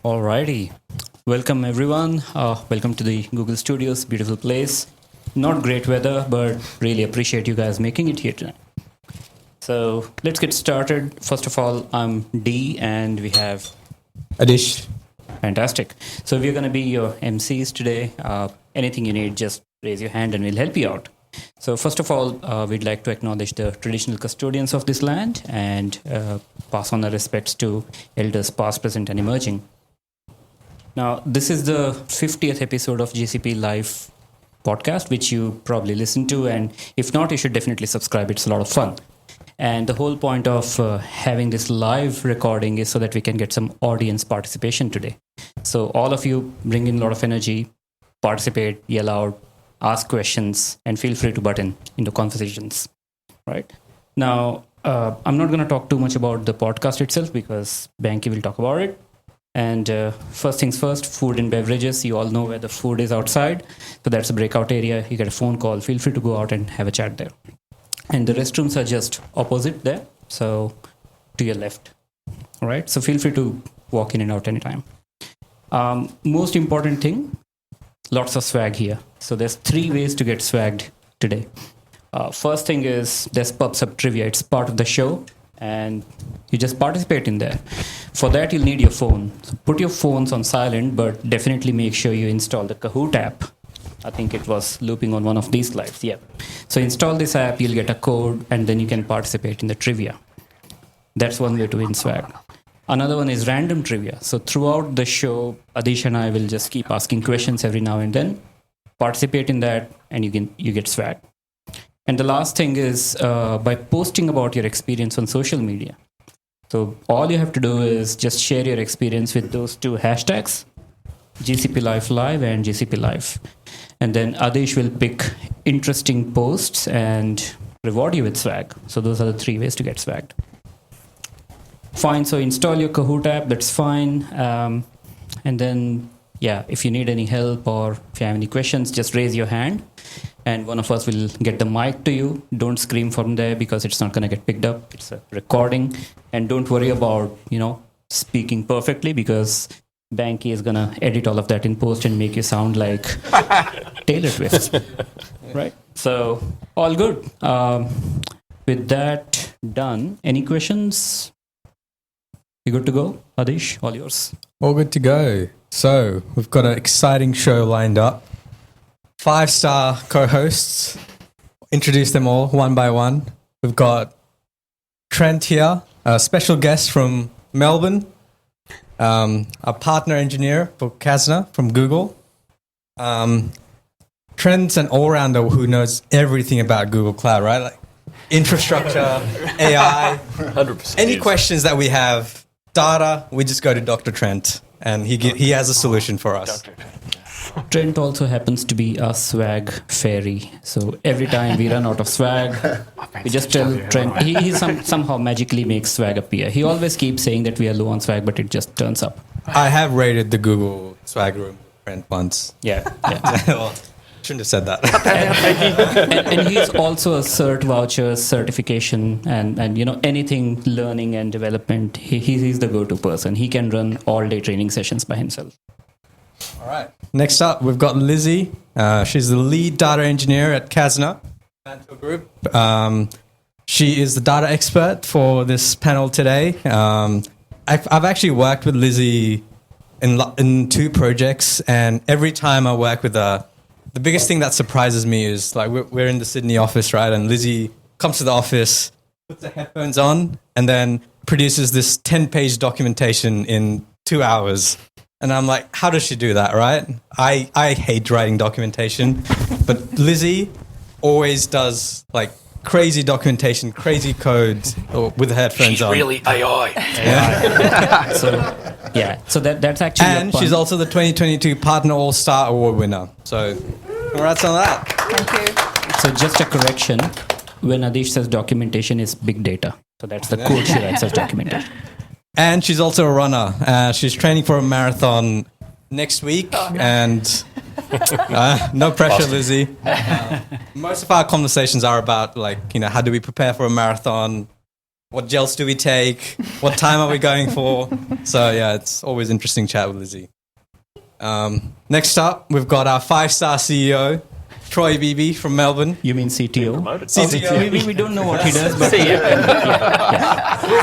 Alrighty. Welcome everyone. Welcome to the Google Studios, beautiful place. Not great weather, but really appreciate you guys making it here tonight. So let's get started. First of all, I'm D and we have Adish. fantastic. So we're going to be your MCs today. Anything you need, just raise your hand and we'll help you out. So first of all, we'd like to acknowledge the traditional custodians of this land and pass on our respects to elders past, present and emerging. Now, this is the 50th episode of GCP Live podcast, which you probably listen to. And if not, you should definitely subscribe. It's a lot of fun. And the whole point of having this live recording is so that we can get some audience participation today. So all of you bring in a lot of energy, participate, yell out, ask questions, and feel free to butt in into conversations. Right? Now, I'm not going to talk too much about the podcast itself because Banky will talk about it. And first things first, food and beverages. You all know where the food is outside. So that's a breakout area. You get a phone call. Feel free to go out and have a chat there. And the restrooms are just opposite there. So to your left. All right. So feel free to walk in and out anytime. Most important thing, lots of swag here. So there's 3 ways to get swagged today. First thing is there's Subsea trivia. It's part of the show. And you just participate in there. For that, you'll need your phone. So put your phones on silent, but definitely make sure you install the Kahoot app. I think it was looping on one of these slides. Yeah. So install this app, you'll get a code, and then you can participate in the trivia. That's one way to win swag. Another one is random trivia. So throughout the show, Adish and I will just keep asking questions every now and then. Participate in that, and you get swag. And the last thing is by posting about your experience on social media. So all you have to do is just share your experience with those 2 hashtags, GCP Live Live and GCP Live. And then Adish will pick interesting posts and reward you with swag. So those are the 3 ways to get swagged. Fine. So install your Kahoot app. That's fine. And then, if you need any help or if you have any questions, just raise your hand. And one of us will get the mic to you. Don't scream from there because it's not going to get picked up. It's a recording. And don't worry about, speaking perfectly because Banky is going to edit all of that in post and make you sound like Taylor Swift. Right? So, all good. With that done, any questions? You good to go? Adish, all yours. All good to go. So, we've got an exciting show lined up. 5-star co-hosts. Introduce them all one by one. We've got Trent here, a special guest from Melbourne, a partner engineer for Kasna from Google. Trent's an all-rounder who knows everything about Google Cloud, right? Like infrastructure, AI. 100%. Any questions that we have, data, we just go to Dr. Trent, and he has a solution for us. Dr. Trent. Trent also happens to be a swag fairy. So every time we run out of swag, we just tell Trent, he somehow magically makes swag appear. He always keeps saying that we are low on swag, but it just turns up. I have rated the Google swag room Trent once. Yeah. Well, shouldn't have said that. and he's also a cert voucher, certification, and anything learning and development. He's the go-to person. He can run all-day training sessions by himself. All right. Next up, we've got Lizzie. She's the lead data engineer at Kasna Group. She is the data expert for this panel today. I've actually worked with Lizzie in 2 projects, and every time I work with her, the biggest thing that surprises me is like we're in the Sydney office, right? And Lizzie comes to the office, puts her headphones on, and then produces this 10-page documentation in 2 hours. And I'm like, how does she do that, right? I hate writing documentation, but Lizzie always does like crazy documentation, crazy code with the headphones She's on. really AI. So that's actually. And she's also the 2022 Partner All-Star Award winner. So congrats on that. Thank you. So just a correction. When Adish says documentation is big data. So that's the code she writes as documentation. And she's also a runner. She's training for a marathon next week. Oh, no. And no pressure, Lizzie. Most of our conversations are about how do we prepare for a marathon? what gels do we take? What time are we going for? So yeah, it's always interesting chat with Lizzie. Next up, we've got our 5-star CEO, Troy Beebe from Melbourne. You mean CTO? CTO. We don't know what he does, but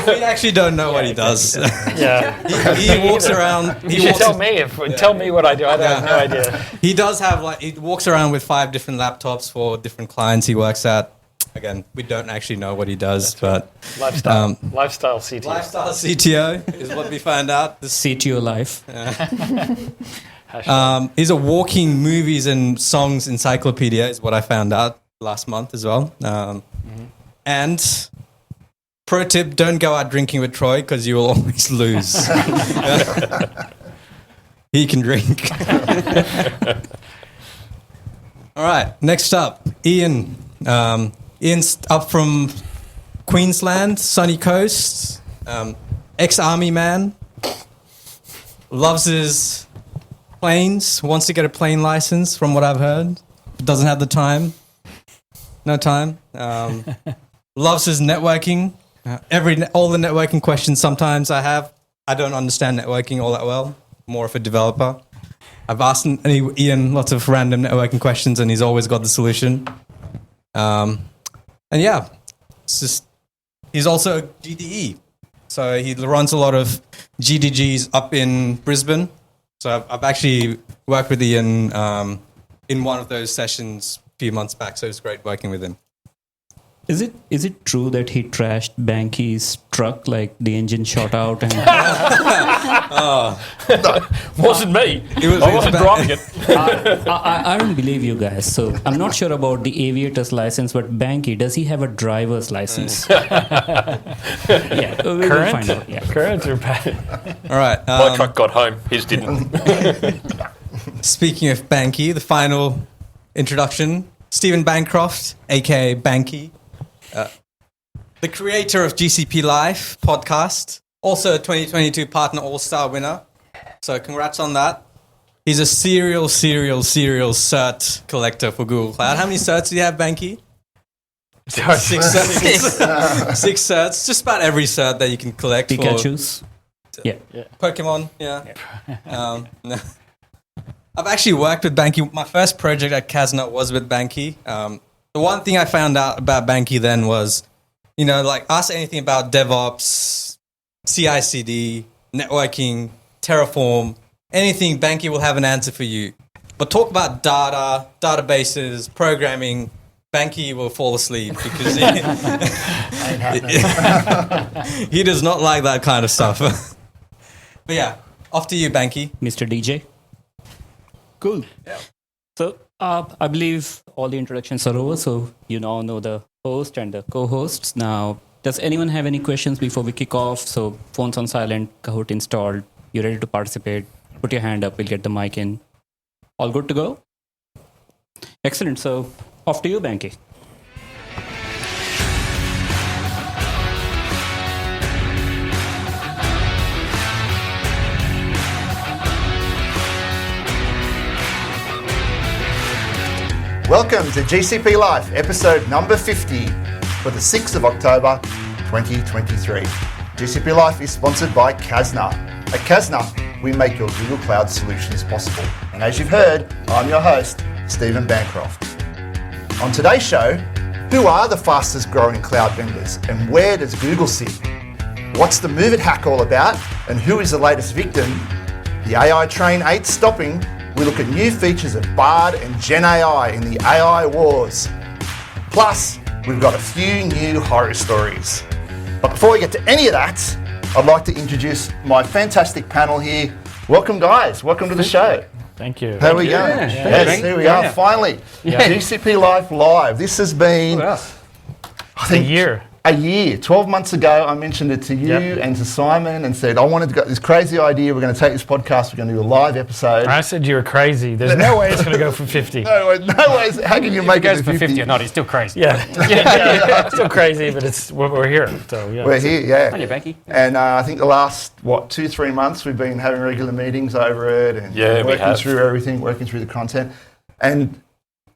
We actually don't know what he does. He walks around. You should tell me tell me what I do. I have no idea. He does have he walks around with 5 different laptops for different clients he works at. Again, we don't actually know what he does, but Lifestyle CTO. lifestyle CTO is what we found out. the CTO life. He's a walking movies and songs encyclopedia, is what I found out last month as well. And pro tip: don't go out drinking with Troy because you will always lose. He can drink. All right, next up, Ian. Ian's up from Queensland, sunny coast, ex-army man, loves his planes, wants to get a plane license from what I've heard, but doesn't have the time. No time. Loves his networking. All the networking questions sometimes I have, I don't understand networking all that well, more of a developer. I've asked Ian lots of random networking questions and he's always got the solution. And yeah, it's just, he's also a GDE. So he runs a lot of GDGs up in Brisbane. So I've actually worked with Ian in one of those sessions a few months back. So it's great working with him. Is it true that he trashed Banky's truck, like the engine shot out? And Wasn't me. I wasn't driving it. I don't believe you guys. So I'm not sure about the aviator's license, but Banky, does he have a driver's license? Yeah, we'll find out. Yeah. Current or bad? All right. My truck got home. His didn't. Speaking of Banky, the final introduction, Stephen Bancroft, aka Banky, the creator of GCP Live podcast, also a 2022 Partner All-Star winner. So congrats on that. He's a serial cert collector for Google Cloud. How many certs do you have, Banky? 6 certs. 6 certs. Just about every cert that you can collect. Pikachu's. Yeah. Pokemon, yeah. No. I've actually worked with Banky. My first project at Casna was with Banky. The one thing I found out about Banky then was, ask anything about DevOps, CI/CD, networking, Terraform, anything, Banky will have an answer for you. But talk about data, databases, programming, Banky will fall asleep because he does not like that kind of stuff. But yeah, off to you, Banky. Mr. DJ. Cool. Yeah. So I believe all the introductions are over, so you now know the host and the co-hosts. Now, does anyone have any questions before we kick off? So phones on silent, Kahoot installed, you're ready to participate, put your hand up, we'll get the mic in. All good to go? Excellent. So off to you, Banky. Welcome to GCP Life, episode number 50 for the 6th of October, 2023. GCP Life is sponsored by Casna. At Casna, we make your Google Cloud solutions possible. And as you've heard, I'm your host, Stephen Bancroft. On today's show, who are the fastest growing cloud vendors and where does Google sit? What's the MOVEit hack all about and who is the latest victim? The AI train ain't stopping. We look at new features of Bard and Gen AI in the AI wars. Plus, we've got a few new horror stories. But before we get to any of that, I'd like to introduce my fantastic panel here. Welcome, guys. Welcome to the show. Thank you. How are we going? Yes, here we are, finally. GCP Life Live. This has been, I think, a year. 12 months ago, I mentioned it to you and to Simon and said, I wanted to go this crazy idea. We're going to take this podcast. We're going to do a live episode. I said you were crazy. There's no way it's going to go for 50. No way. How can you make it for 50 or not? He's still crazy. Yeah. Still crazy, but we're here. So yeah. We're here, yeah. On you, Becky. And I think the last 2-3 months we've been having regular meetings over it and working through everything, working through the content. And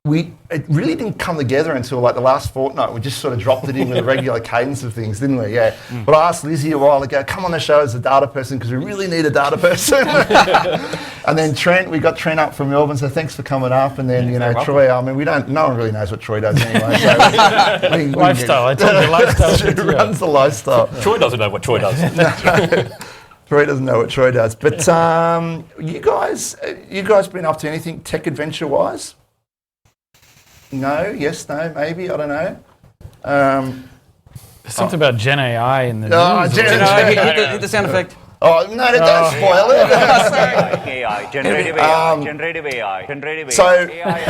it really didn't come together until like the last fortnight. We just sort of dropped it in with a regular cadence of things, didn't we? Yeah. But I asked Lizzie a while ago, come on the show as a data person because we really need a data person. And then Trent, we got Trent up from Melbourne, so thanks for coming up. And then, Troy, I mean, no one really knows what Troy does anyway. So lifestyle, I told you, lifestyle. He runs the lifestyle. Troy doesn't know what Troy does. Troy doesn't know what Troy does. But you guys been up to anything tech adventure wise? No, yes, no, maybe, I don't know. There's something about Gen AI in the news. Hit the sound effect. Oh, no, don't spoil it. AI, generative AI, generative AI, generative So, AI.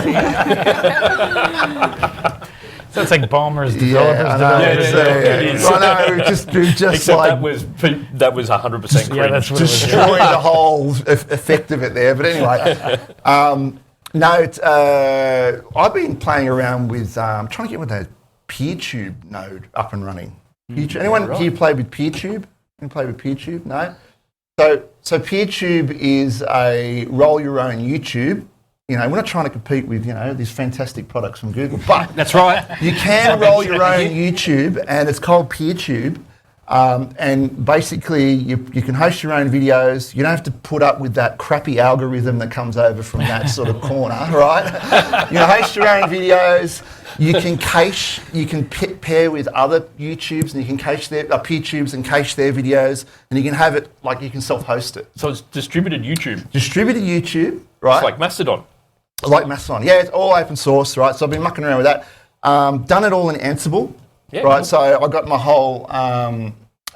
So it's like bombers, developers, I know, developers. I know, just Except like that was 100% cringe. Yeah, that's what it was. destroyed the whole effect of it there. But anyway, I've been playing around with trying to get with that PeerTube node up and running. Anyone here play with PeerTube? Anyone play with PeerTube? No. So PeerTube is a roll your own YouTube. We're not trying to compete with, these fantastic products from Google, but That's right. you can roll your own YouTube, and it's called PeerTube. And basically, you can host your own videos. You don't have to put up with that crappy algorithm that comes over from that sort of corner, right? You host your own videos. You can cache. You can pair with other YouTubes, and you can cache their PeerTubes and cache their videos, and you can have it like you can self-host it. So it's distributed YouTube. Distributed YouTube, right? It's like Mastodon. Like Mastodon. Yeah, it's all open source, right? So I've been mucking around with that. Done it all in Ansible, right? Cool. So I got my whole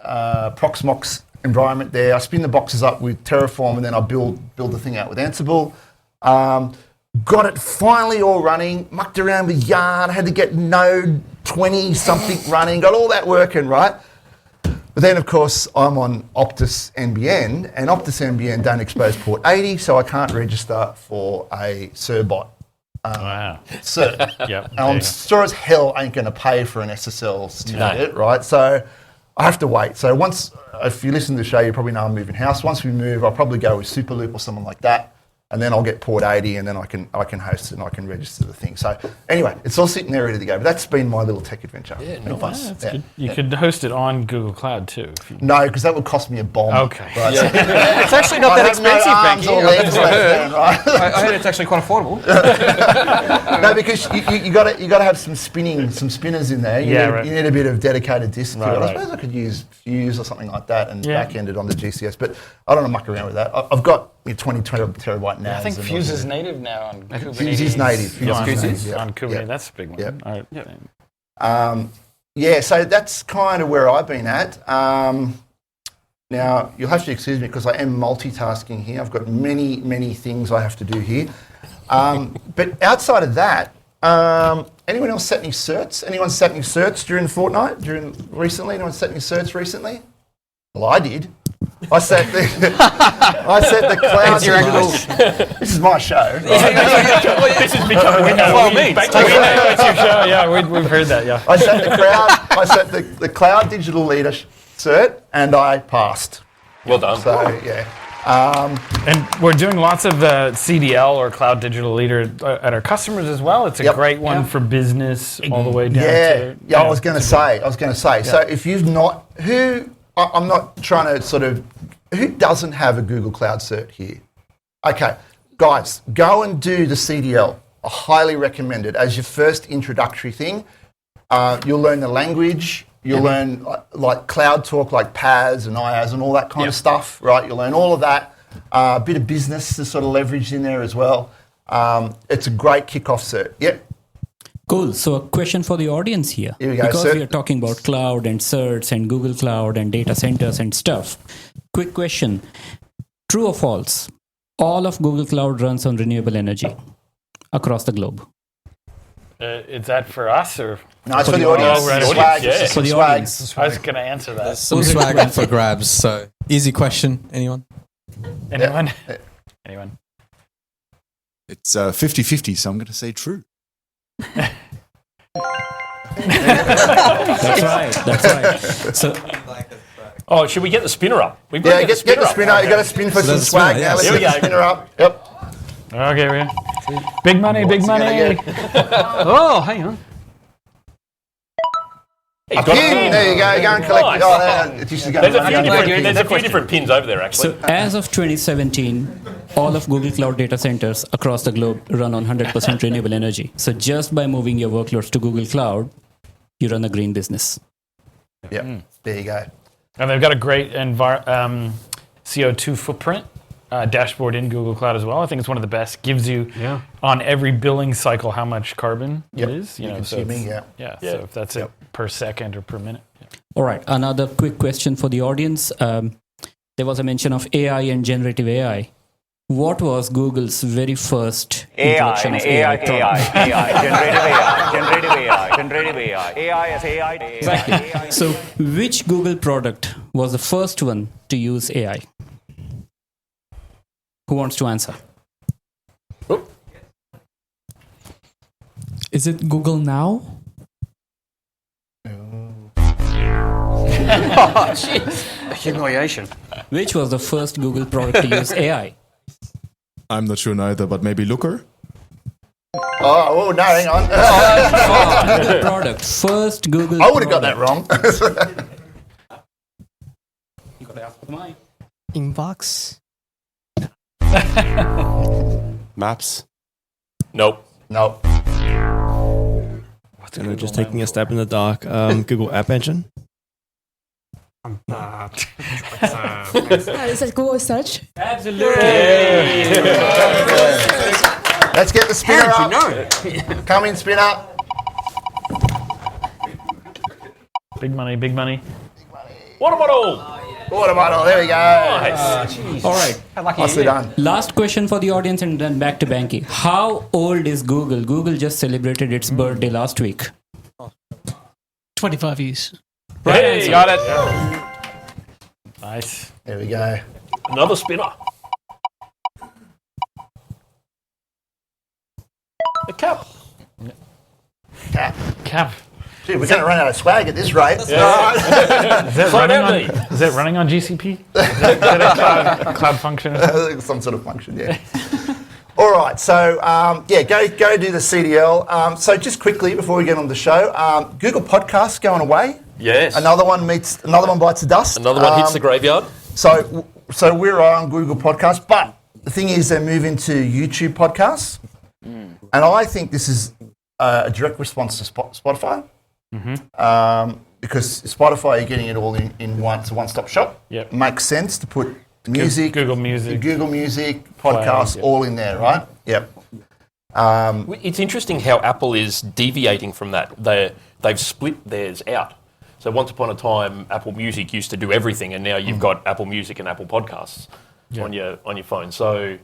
Proxmox environment there. I spin the boxes up with Terraform, and then I build the thing out with Ansible. Got it finally all running. Mucked around with Yarn. I had to get Node 20 something running. Got all that working, right? But then, of course, I'm on Optus NBN, and Optus NBN don't expose port 80, so I can't register for a Surbot. Wow. And I'm sure as hell ain't going to pay for an SSL certificate, right? So I have to wait. So if you listen to the show, you probably know I'm moving house. Once we move, I'll probably go with Superloop or something like that. And then I'll get port 80, and then I can host it and I can register the thing. So anyway, it's all sitting there ready to go. But that's been my little tech adventure. Yeah, nice. That's good. You could host it on Google Cloud too. No, because that would cost me a bomb. Okay. Right? It's actually not that expensive, arms or legs left then, right? I heard it's actually quite affordable. No, because you got to have some spinners in there. You need a bit of dedicated disk. Right. I suppose I could use Fuse or something like that and back end it on the GCS, but I don't want to muck around with that. I've got 20 terabyte NAS. I think Fuse is native now on Kubernetes. Fuse is native. On Kubernetes, that's a big one. Yep. All right. So that's kind of where I've been at. Now, you'll have to excuse me because I am multitasking here. I've got many, many things I have to do here. But outside of that, anyone else set any certs? Anyone set any certs during the fortnight? Recently? Anyone set any certs recently? Well, I did. I set the cloud. This is my show. Right? This is becoming It's your show. Yeah, we've heard that. Yeah. I set the cloud digital leader cert, and I passed. Well done. So yeah. And we're doing lots of CDL or Cloud Digital Leader at our customers as well. It's a great one for business all the way down to... Yeah, I was going to say. So if you've not... I'm not trying to sort of... Who doesn't have a Google Cloud cert here? Okay, guys, go and do the CDL. I highly recommend it as your first introductory thing. You'll learn the language. You'll learn like cloud talk, like PaaS and IaaS and all that kind of stuff, right? You'll learn all of that. A bit of business to sort of leverage in there as well. It's a great kickoff cert. Yep. Cool. So a question for the audience here. Here we go. Because we are talking about cloud and certs and Google Cloud and data centers and stuff. Quick question. True or false? All of Google Cloud runs on renewable energy across the globe. Is that for us or? No, it's for the audience. Oh, right. Swag. Yeah. For the audience. I was going to answer that. Some swag up for grabs. So easy question. Anyone? Anyone? Anyone? It's 50-50, so I'm going to say true. That's right. So, Oh, should we get the spinner up? We've Get the spinner. You got to spin for some swag. spinner, Let's Here we get the go. spinner up. Yep. Okay, Big money, big money. Oh, hang on. Hey, A got pin. There you go. Go and collect. Nice. There's a few question. different pins over there, actually. So as of 2017, all of Google Cloud data centers across the globe run on 100% renewable energy. So just by moving your workloads to Google Cloud, you run a green business. Yep. There you go. And they've got a great CO2 footprint dashboard in Google Cloud as well. I think it's one of the best. Gives you on every billing cycle how much carbon it is. You know, consuming, so so if that's it per second or per minute. Yeah. All right, another quick question for the audience. There was a mention of AI and generative AI. What was Google's very first introduction of AI? Generative AI. Exactly. So, which Google product was the first one to use AI? Who wants to answer? Is it Google Now? Humiliation. Which was the first Google product to use AI? I'm not sure neither, but maybe Looker. Oh, no, hang on. Google product. First Google I would have got that wrong. You got to ask for mine. Inbox? Maps. Nope. Nope. And we're just taking a step in the dark. Google App Engine. Is that Google Search? Let's get the spinner up. Come in, spinner. Big money, big money. Water bottle. Water bottle. There we go. Nice. All right. Nicely done. Last question for the audience and then back to Banky. How old is Google? Google just celebrated its birthday last week. 25 years. Right Hey, answer. got it. Nice. There we go. Another spinner. The cap. Cap. Gee, we're going to run out of swag at this rate. Is that running on GCP? Is that a cloud function? Some sort of function, yeah. All right, so go do the CDL. So just quickly before we get on the show, Google Podcasts going away. Yes. Another one bites the dust. Another one hits the graveyard. So we're on Google Podcasts, but the thing is they're moving to YouTube Podcasts, and I think this is a direct response to Spotify. Because Spotify, you're getting it all in one. It's a one-stop shop. Yep. Makes sense to put music, Google Music, podcasts, all in there, right? Yep. It's interesting how Apple is deviating from that. They've split theirs out. So once upon a time, Apple Music used to do everything, and now you've got Apple Music and Apple Podcasts on your phone. So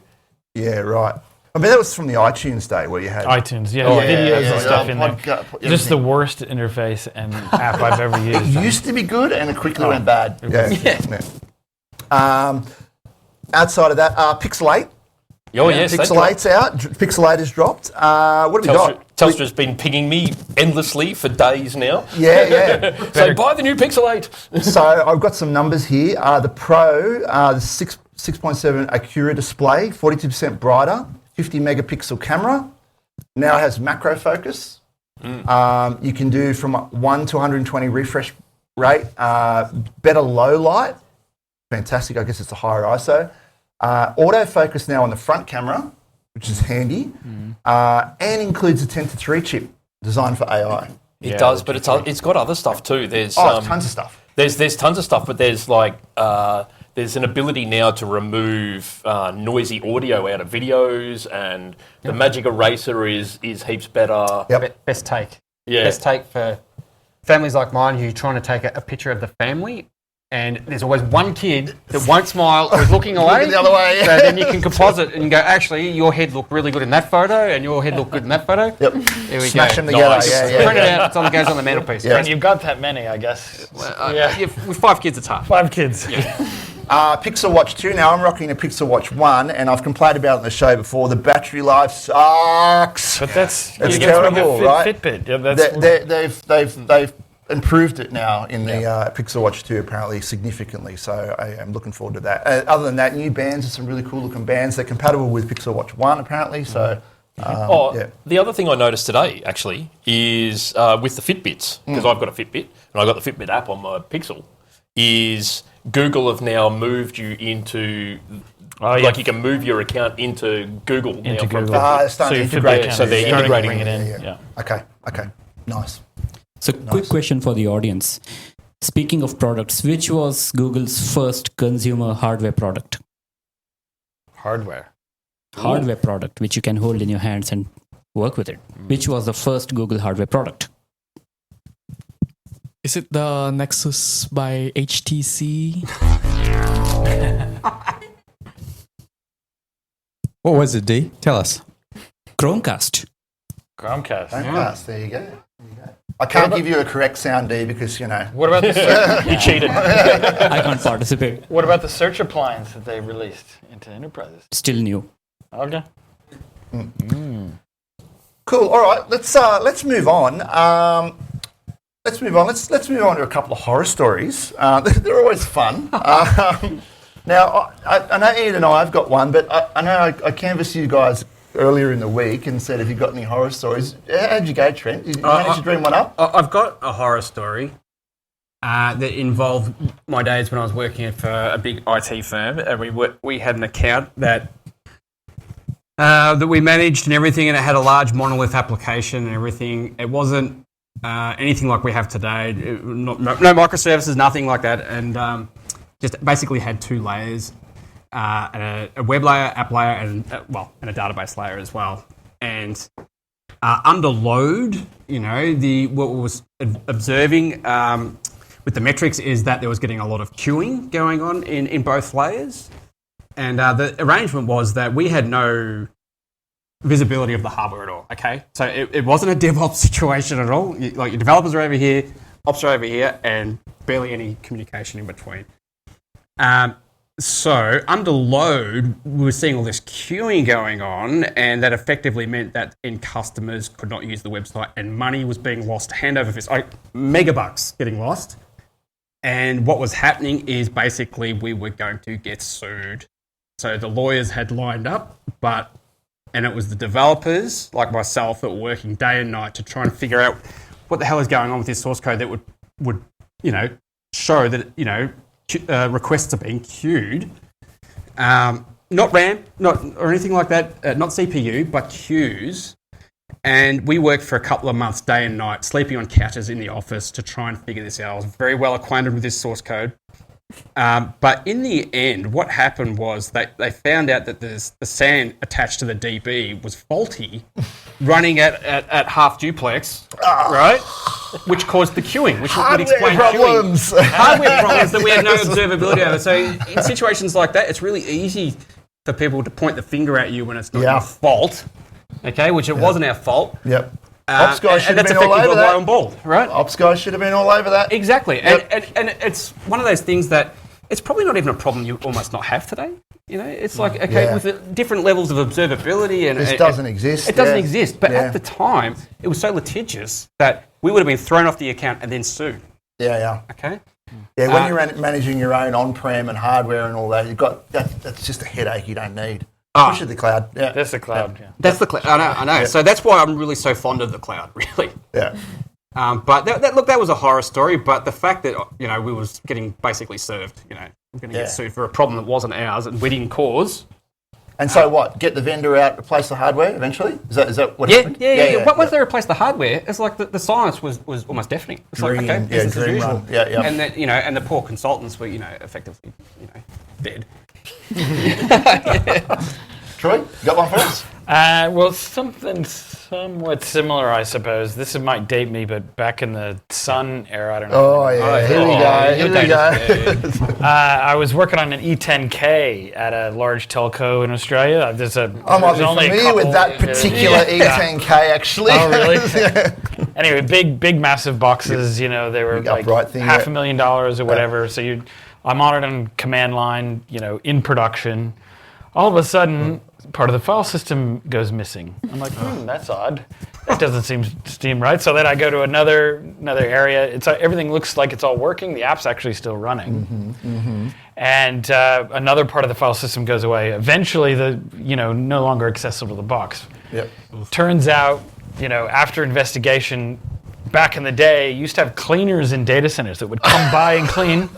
yeah, right. I mean, that was from the iTunes day where you had iTunes, videos and stuff in there. Just the worst interface and app I've ever used. It used to be good, and it quickly went bad. Outside of that, Pixel 8. Oh yes, Pixel 8's out. Pixel 8 has dropped. What have we got? Telstra's been pinging me endlessly for days now. Yeah. So buy the new Pixel 8. So I've got some numbers here. The Pro, the 6.7 Acura display, 42% brighter, 50 megapixel camera. Now it has macro focus. You can do from 1 to 120 refresh rate. Better low light. Fantastic. I guess it's a higher ISO. Autofocus now on the front camera, which is handy, and includes a 10-3 chip designed for AI. It does, but it's got other stuff too. There's tons of stuff. There's tons of stuff, but there's there's an ability now to remove noisy audio out of videos, and the Magic Eraser is heaps better. Yep. Best take. Yeah. Best take for families like mine who are trying to take a picture of the family, and there's always one kid that won't smile or is looking away. Looking the other way. So then you can composite and go, actually, your head looked really good in that photo, and your head looked good in that photo. Yep. There we Smash go. them together. Nice. Print it out. It goes on the mantelpiece. Yeah. And you've got that many, I guess. With 5 kids, it's hard. 5 kids. Pixel Watch 2. Now I'm rocking a Pixel Watch 1, and I've complained about it on the show before. The battery life sucks. But that's terrible, right? Fitbit. Yeah, They've improved it now in the Pixel Watch 2 apparently significantly, so I am looking forward to that. Other than that, new bands are some really cool looking bands. They're compatible with Pixel Watch 1 apparently, so The other thing I noticed today, actually, is with the Fitbits, because I've got a Fitbit, and I've got the Fitbit app on my Pixel, is Google have now moved you into... Like you can move your account into Google. Into now Google. Starting to integrate integrate. so they're integrating it in. Yeah. Okay. Nice. So, quick question for the audience. Speaking of products, which was Google's first consumer hardware product? Hardware Product, which you can hold in your hands and work with it. Which was the first Google hardware product? Is it the Nexus by HTC? What was it, D? Tell us. Chromecast. Chromecast. There you go. I can't give you a correct sound, D, because, What about the You cheated. I can't participate. What about the search appliance that they released into enterprises? Still new. Okay. Cool. All right, let's move on. Let's move on to a couple of horror stories. They're always fun. Now, I know Ian and I have got one, but I know I canvassed you guys earlier in the week and said, have you got any horror stories? How'd you go, Trent? Did you manage to dream one up? I've got a horror story that involved my days when I was working for a big IT firm, and we had an account that we managed and everything, and it had a large monolith application and everything. It wasn't anything like we have today. No microservices, nothing like that, and just basically had two layers, a web layer, app layer, and a database layer as well. And under load, what was observing with the metrics is that there was getting a lot of queuing going on in both layers. And the arrangement was that we had no visibility of the hardware at all, okay? So it wasn't a DevOps situation at all. Your developers are over here, ops are over here, and barely any communication in between. So under load, we were seeing all this queuing going on, and that effectively meant that end customers could not use the website, and money was being lost hand over fist. Megabucks getting lost. And what was happening is basically we were going to get sued. So the lawyers had lined up, and it was the developers like myself that were working day and night to try and figure out what the hell is going on with this source code that would show that requests are being queued. Not RAM, or anything like that, not CPU, but queues. And we worked for a couple of months, day and night, sleeping on couches in the office to try and figure this out. I was very well acquainted with this source code. But in the end, what happened was they found out that the SAN attached to the DB was faulty, running at half duplex, right? Which caused the queuing, which would explain problems. Queuing. Hardware problems that we had no observability over. So in situations like that, it's really easy for people to point the finger at you when it's not your fault, okay? Which it wasn't our fault. Yep. Ops guys should have been all over that. Right? Ops guys should have been all over that. Exactly. Yep. And it's one of those things that it's probably not even a problem you almost not have today. It's like, with the different levels of observability. This doesn't exist. It doesn't exist. But at the time, it was so litigious that we would have been thrown off the account and then sued. Yeah. Okay? Yeah, when you're managing your own on-prem and hardware and all that, you've got that's just a headache you don't need. Push it to the cloud. Yeah. That's the cloud. Yeah. That's the cloud. I know. Yeah. So that's why I'm really so fond of the cloud, really. Yeah. But that was a horror story. But the fact that we was getting basically served, we're going to get sued for a problem that wasn't ours and we didn't cause. And so what? Get the vendor out, replace the hardware eventually? Is that what happened? Yeah. Once they replaced the hardware, it's like the silence was almost deafening. It's like business as usual. Run. Yeah. And that and the poor consultants were effectively dead. Troy, you got one for us? Well, something somewhat similar, I suppose. This might date me, but back in the Sun era, I don't know. Oh, yeah. Here we go. I was working on an E10K at a large telco in Australia. I might be familiar with that particular E10K, actually. Oh, really? Anyway, big, massive boxes. They were like $500,000 or whatever. So I'm on it on command line, in production. All of a sudden, part of the file system goes missing. I'm like, that's odd. That doesn't seem right. So then I go to another area. Everything looks like it's all working. The app's actually still running. And another part of the file system goes away. Eventually, no longer accessible to the box. Yep. Turns out, after investigation, back in the day, used to have cleaners in data centers that would come by and clean.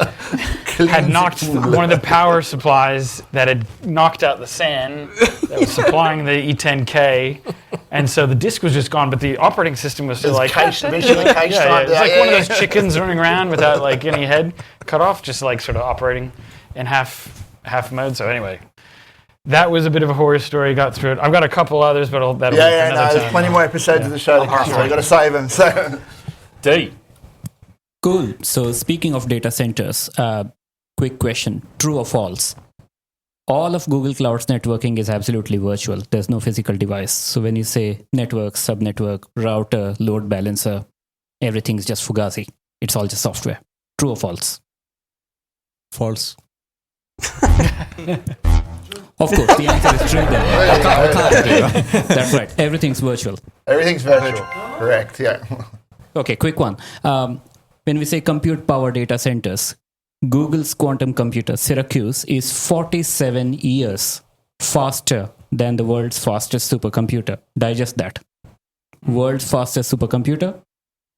Had knocked one of the power supplies that had knocked out the SAN that was supplying the E10K, and so the disk was just gone, but the operating system was still eventually caged. It's like one of those chickens running around without like any head cut off, just like sort of operating in half mode. So anyway, that was a bit of a horror story. Got through it. I've got a couple others, but that'll be another time. There's plenty more episodes of the show to come, so we've got to save them. So, D. Cool. So speaking of data centers, quick question: true or false? All of Google Cloud's networking is absolutely virtual. There's no physical device. So when you say network, subnetwork, router, load balancer, everything's just Fugazi. It's all just software. True or false? False. Of course, the answer is true then. That's right. Everything's virtual. Everything's virtual. Correct, yeah. Okay, quick one. When we say compute power data centers, Google's quantum computer, Syracuse, is 47 years faster than the world's fastest supercomputer. Digest that. World's fastest supercomputer,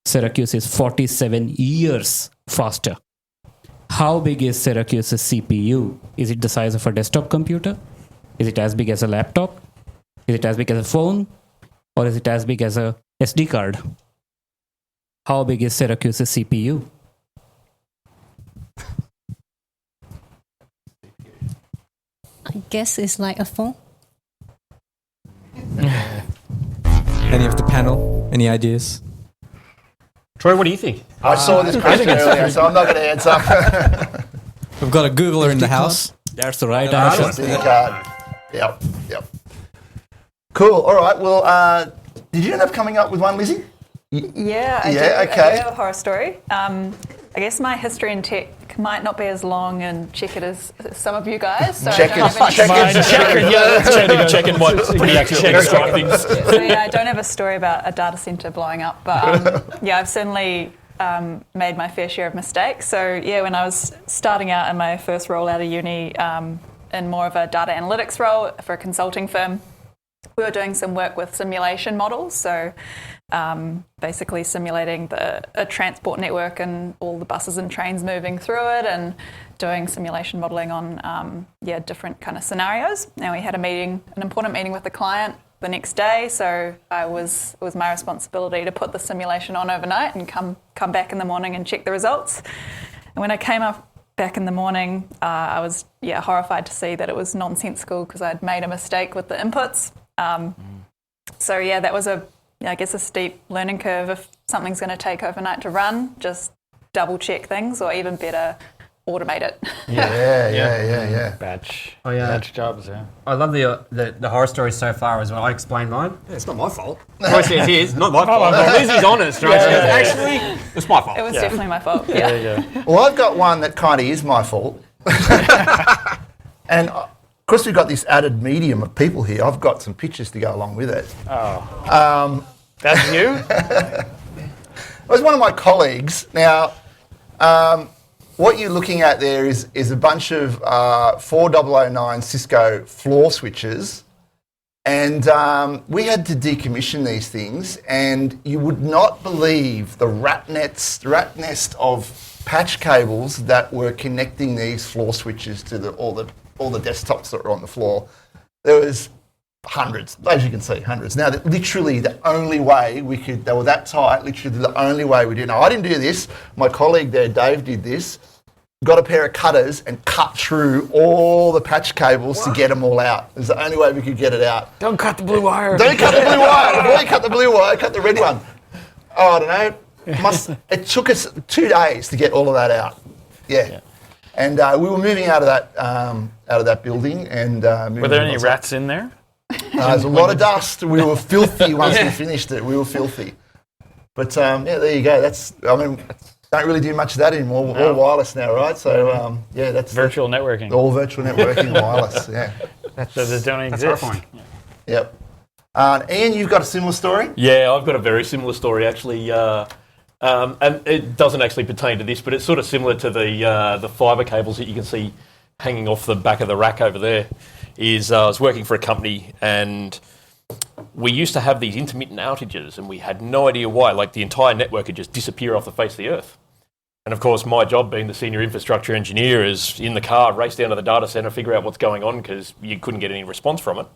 Syracuse, is 47 years faster. How big is Syracuse's CPU? Is it the size of a desktop computer? Is it as big as a laptop? Is it as big as a phone? Or is it as big as a SD card? How big is Syracuse's CPU? I guess it's like a phone. Any of the panel? Any ideas? Troy, what do you think? I saw this question earlier, so I'm not going to answer. We've got a Googler in the house. That's the right answer. SD card. Yep. Cool. All right. Well, did you end up coming up with one, Lizzie? Yeah, I do. Okay. I do have a horror story. I guess my history in tech might not be as long and checkered as some of you guys. So checking what pretty extra things. So yeah, I don't have a story about a data center blowing up, but yeah, I've certainly made my fair share of mistakes. So yeah, when I was starting out in my first role out of uni, in more of a data analytics role for a consulting firm, we were doing some work with simulation models. So basically simulating a transport network and all the buses and trains moving through it, and doing simulation modelling on different kind of scenarios. Now we had an important meeting with the client the next day, so it was my responsibility to put the simulation on overnight and come back in the morning and check the results. And when I came up back in the morning, I was horrified to see that it was nonsensical because I'd made a mistake with the inputs. So yeah, that was a steep learning curve. If something's going to take overnight to run, just double check things, or even better, automate it. Yeah. Batch jobs. Yeah. I love the horror stories so far as well. I explained mine. Yeah, it's not my fault. Troy says it is not my fault. Lizzie's honest, right? Actually, it's my fault. It was definitely my fault. Yeah. Well, I've got one that kind of is my fault, and. Of course, we've got this added medium of people here. I've got some pictures to go along with it. Oh. That's you? It was one of my colleagues. Now, what you're looking at there is a bunch of 4009 Cisco floor switches. And we had to decommission these things. And you would not believe the rat nest of patch cables that were connecting these floor switches to all the desktops that were on the floor. There was hundreds, as you can see, hundreds. Now, literally the only way they were that tight, literally the only way we did. Now, I didn't do this. My colleague there, Dave, did this. Got a pair of cutters and cut through all the patch cables to get them all out. It was the only way we could get it out. Don't cut the blue wire. Don't cut the blue wire. Before you cut the blue wire, cut the red one. Oh, I don't know. It took us 2 days to get all of that out. Yeah. And we were moving out of that building. And were there any rats in there? There's a lot of dust. We were filthy once we finished it. We were filthy. But there you go. Don't really do much of that anymore. All wireless now, right? So that's virtual networking. All virtual networking and wireless. Yeah. So they don't exist. Yep. Ian, you've got a similar story? Yeah, I've got a very similar story actually. And it doesn't actually pertain to this, but it's sort of similar to the fibre cables that you can see hanging off the back of the rack over there. I was working for a company, and we used to have these intermittent outages and we had no idea why. Like the entire network would just disappear off the face of the earth. And of course, my job being the senior infrastructure engineer is in the car, race down to the data center, figure out what's going on because you couldn't get any response from it.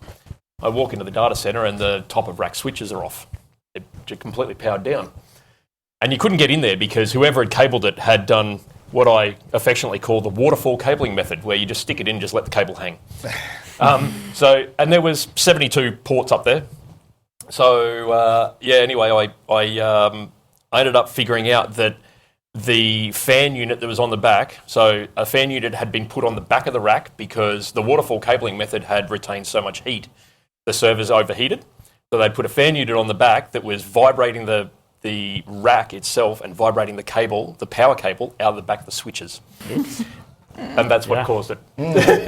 I walk into the data center and the top of rack switches are off. They're completely powered down. And you couldn't get in there because whoever had cabled it had done what I affectionately call the waterfall cabling method, where you just stick it in and just let the cable hang. And there was 72 ports up there. So, anyway, I ended up figuring out that the fan unit that was on the back, so a fan unit had been put on the back of the rack because the waterfall cabling method had retained so much heat, the servers overheated. So they put a fan unit on the back that was vibrating the rack itself and vibrating the cable, the power cable, out of the back of the switches. And that's what caused it.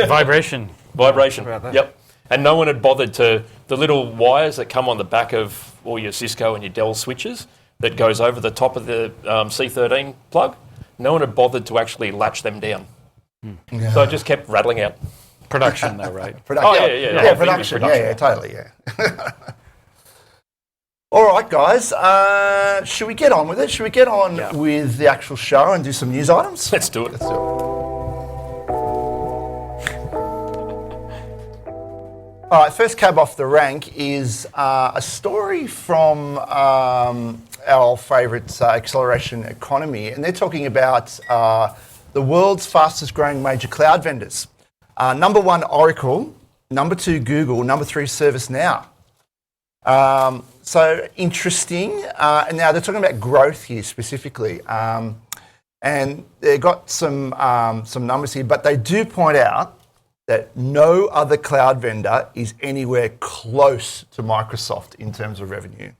Vibration. Yep. And no one had bothered to, the little wires that come on the back of all your Cisco and your Dell switches that goes over the top of the C13 plug, no one had bothered to actually latch them down. So it just kept rattling out. Production though, right? Production. Oh, yeah. Production. Yeah, totally, yeah. All right, guys. Should we get on with it? Should we get on with the actual show and do some news items? Let's do it. All right, first cab off the rank is a story from our favourite acceleration economy, and they're talking about the world's fastest growing major cloud vendors. Number 1, Oracle. Number 2, Google. Number 3, ServiceNow. So interesting. And now they're talking about growth here specifically. And they've got some numbers here, but they do point out that no other cloud vendor is anywhere close to Microsoft in terms of revenue.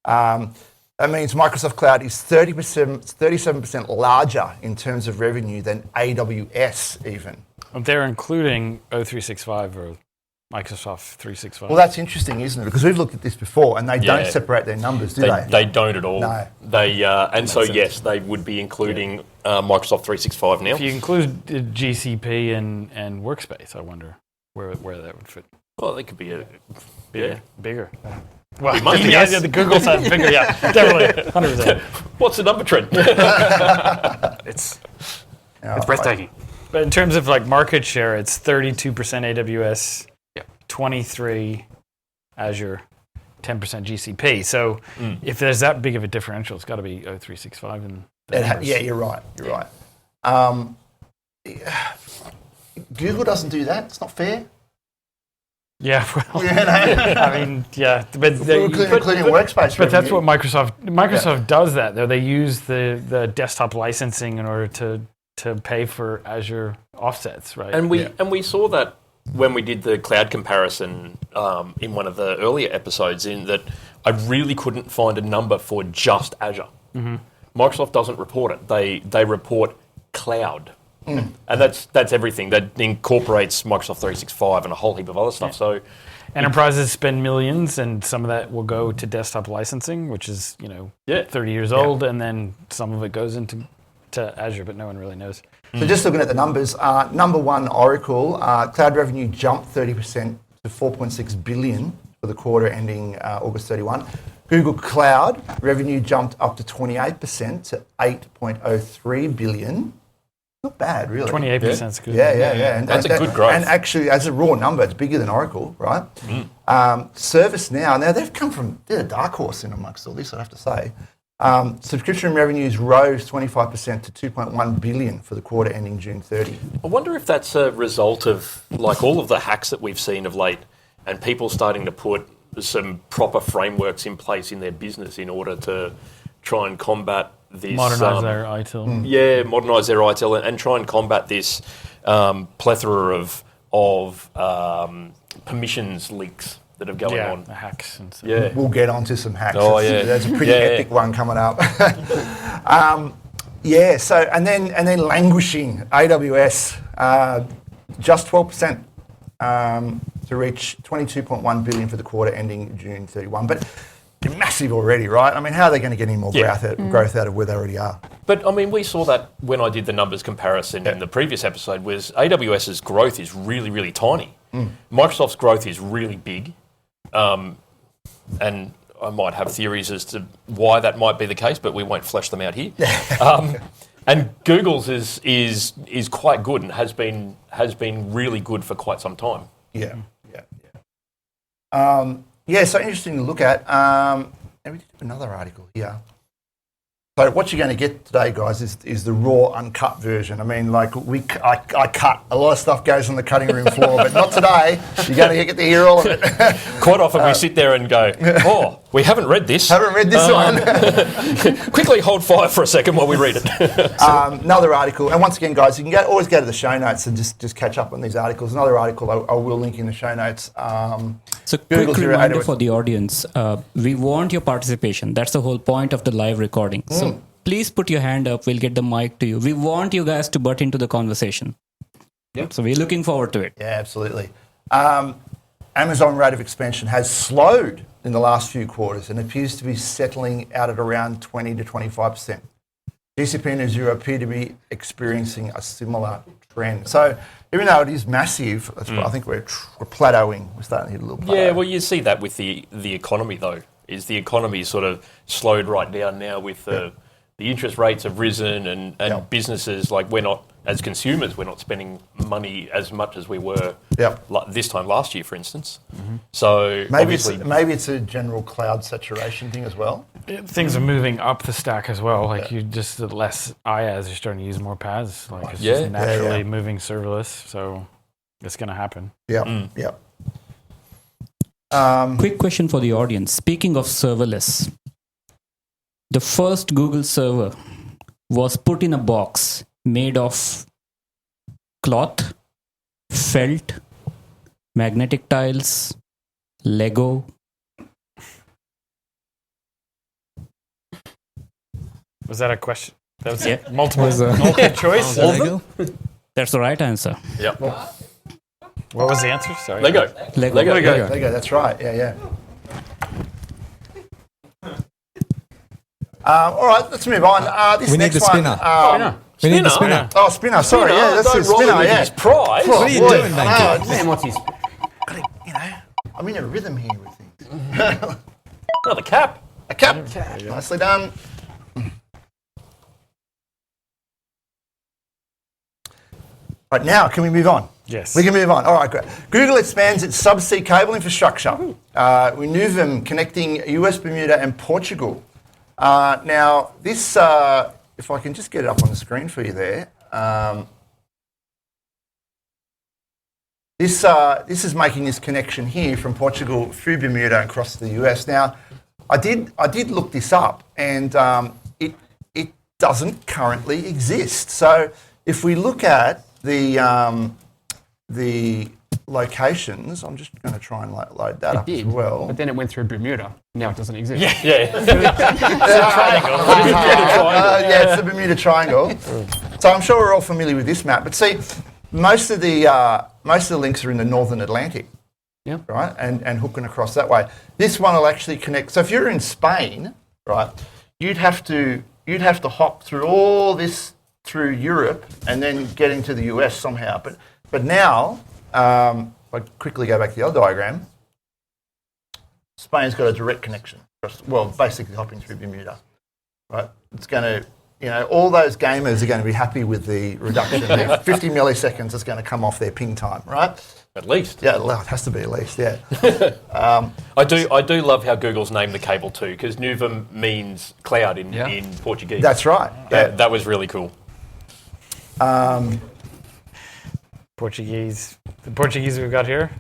That means Microsoft Cloud is 37% larger in terms of revenue than AWS even. They're including O365 or Microsoft 365. Well, that's interesting, isn't it? Because we've looked at this before, and they don't separate their numbers, do they? They don't at all. No. Yes, they would be including Microsoft 365 now. If you include GCP and Workspace, I wonder where that would fit. Well, they could be bigger. Well, the Google side's bigger, definitely, 100%. What's the number, Trent? It's breathtaking. But in terms of like market share, it's 32% AWS, 23 Azure, 10% GCP. So if there's that big of a differential, it's got to be O365. You're right. Google doesn't do that. It's not fair. Yeah, well, I mean, but including Workspace. But that's what Microsoft does. That though they use the desktop licensing in order to pay for Azure offsets, right? And we saw that when we did the cloud comparison in one of the earlier episodes, in that I really couldn't find a number for just Azure. Mm-hmm. Microsoft doesn't report it. They report cloud. And that's everything. That incorporates Microsoft 365 and a whole heap of other stuff. So enterprises spend millions, and some of that will go to desktop licensing, which is 30 years old, and then some of it goes into Azure, but no one really knows. So just looking at the numbers, number 1, Oracle, cloud revenue jumped 30% to $4.6 billion for the quarter ending August 31. Google Cloud revenue jumped up to 28% to $8.03 billion. Not bad, really. 28% is good. Yeah. And that's a good growth. And actually, as a raw number, it's bigger than Oracle, right? ServiceNow, now they're a dark horse in amongst all this, I have to say. Subscription revenues rose 25% to $2.1 billion for the quarter ending June 30. I wonder if that's a result of like all of the hacks that we've seen of late, and people starting to put some proper frameworks in place in their business in order to try and combat this. Modernize their ITIL. Yeah, modernise their ITIL and try and combat this plethora of permissions leaks that are going on. The hacks and stuff. Yeah. We'll get onto some hacks. Oh, yeah. There's a pretty epic one coming up. So and then languishing AWS, just 12% to reach $22.1 billion for the quarter ending June 31. But massive already, right? I mean, how are they going to get any more growth out of where they already are? But, I mean, we saw that when I did the numbers comparison in the previous episode, was AWS's growth is really, really tiny. Microsoft's growth is really big. and I might have theories as to why that might be the case, but we won't flesh them out here. And Google's is quite good and has been really good for quite some time. Yeah. So interesting to look at. And we did another article here. So what you're going to get today, guys, is the raw, uncut version. I mean, like I cut a lot of stuff goes on the cutting room floor, but not today. You're going to get to hear all of it. Quite often we sit there and go, "Oh, we haven't read this. Haven't read this one." Quickly hold fire for a second while we read it. Another article, and once again, guys, you can always go to the show notes and just catch up on these articles. Another article I will link in the show notes. So quick reminder for the audience, we want your participation. That's the whole point of the live recording. So please put your hand up. We'll get the mic to you. We want you guys to butt into the conversation. Yep. So we're looking forward to it. Yeah, absolutely. Amazon rate of expansion has slowed in the last few quarters and appears to be settling out at around 20 to 25%. GCP and Azure appear to be experiencing a similar trend. So even though it is massive, I think we're plateauing. We're starting to hit a little plateau. Yeah, well, you see that with the economy, though. Is the economy sort of slowed right down now with the interest rates have risen and businesses, like we're not, as consumers, we're not spending money as much as we were this time last year, for instance. So maybe it's a general cloud saturation thing as well. Things are moving up the stack as well. Like you just the less IaaS, you're starting to use more PaaS. Like it's just naturally moving serverless. So it's going to happen. Quick question for the audience. Speaking of serverless, the first Google server was put in a box made of cloth, felt, magnetic tiles, Lego. Was that a question? That was Yeah. multiple choice. That's the right answer. Yep. What was the answer? Sorry. Lego. Lego, that's right. Yeah. All right, let's move on. This We need next the spinner. one. We need the spinner. Oh, spinner. Sorry, that's the spinner. With his prize. What are you doing, mate? Man, what's his... I'm in a rhythm here with things. Another cap. A cap. Nicely done. Right, now, can we move on? Yes. We can move on. All right, great. Google expands its subsea cable infrastructure. We MOVEit connecting US, Bermuda and Portugal. Now, this, if I can just get it up on the screen for you there. This is making this connection here from Portugal through Bermuda and across to the US. Now, I did look this up, and it doesn't currently exist. So if we look at the locations, I'm just going to try and load that up as well. But then it went through Bermuda. Now it doesn't exist. Yeah. It's a triangle. It's the Bermuda Triangle. So I'm sure we're all familiar with this map. But see, most of the links are in the Northern Atlantic, right, and hooking across that way. This one will actually connect. So if you're in Spain, right, you'd have to hop through all this through Europe and then get into the US somehow. But now, if I quickly go back to the other diagram, Spain's got a direct connection. Well, basically hopping through Bermuda, right? It's going to, all those gamers are going to be happy with the reduction. 50 milliseconds is going to come off their ping time, right? At least. Yeah, well, it has to be at least, yeah. I do love how Google's named the cable too, because MOVEit means cloud in Portuguese. That's right. That was really cool. Portuguese. The Portuguese we've got here.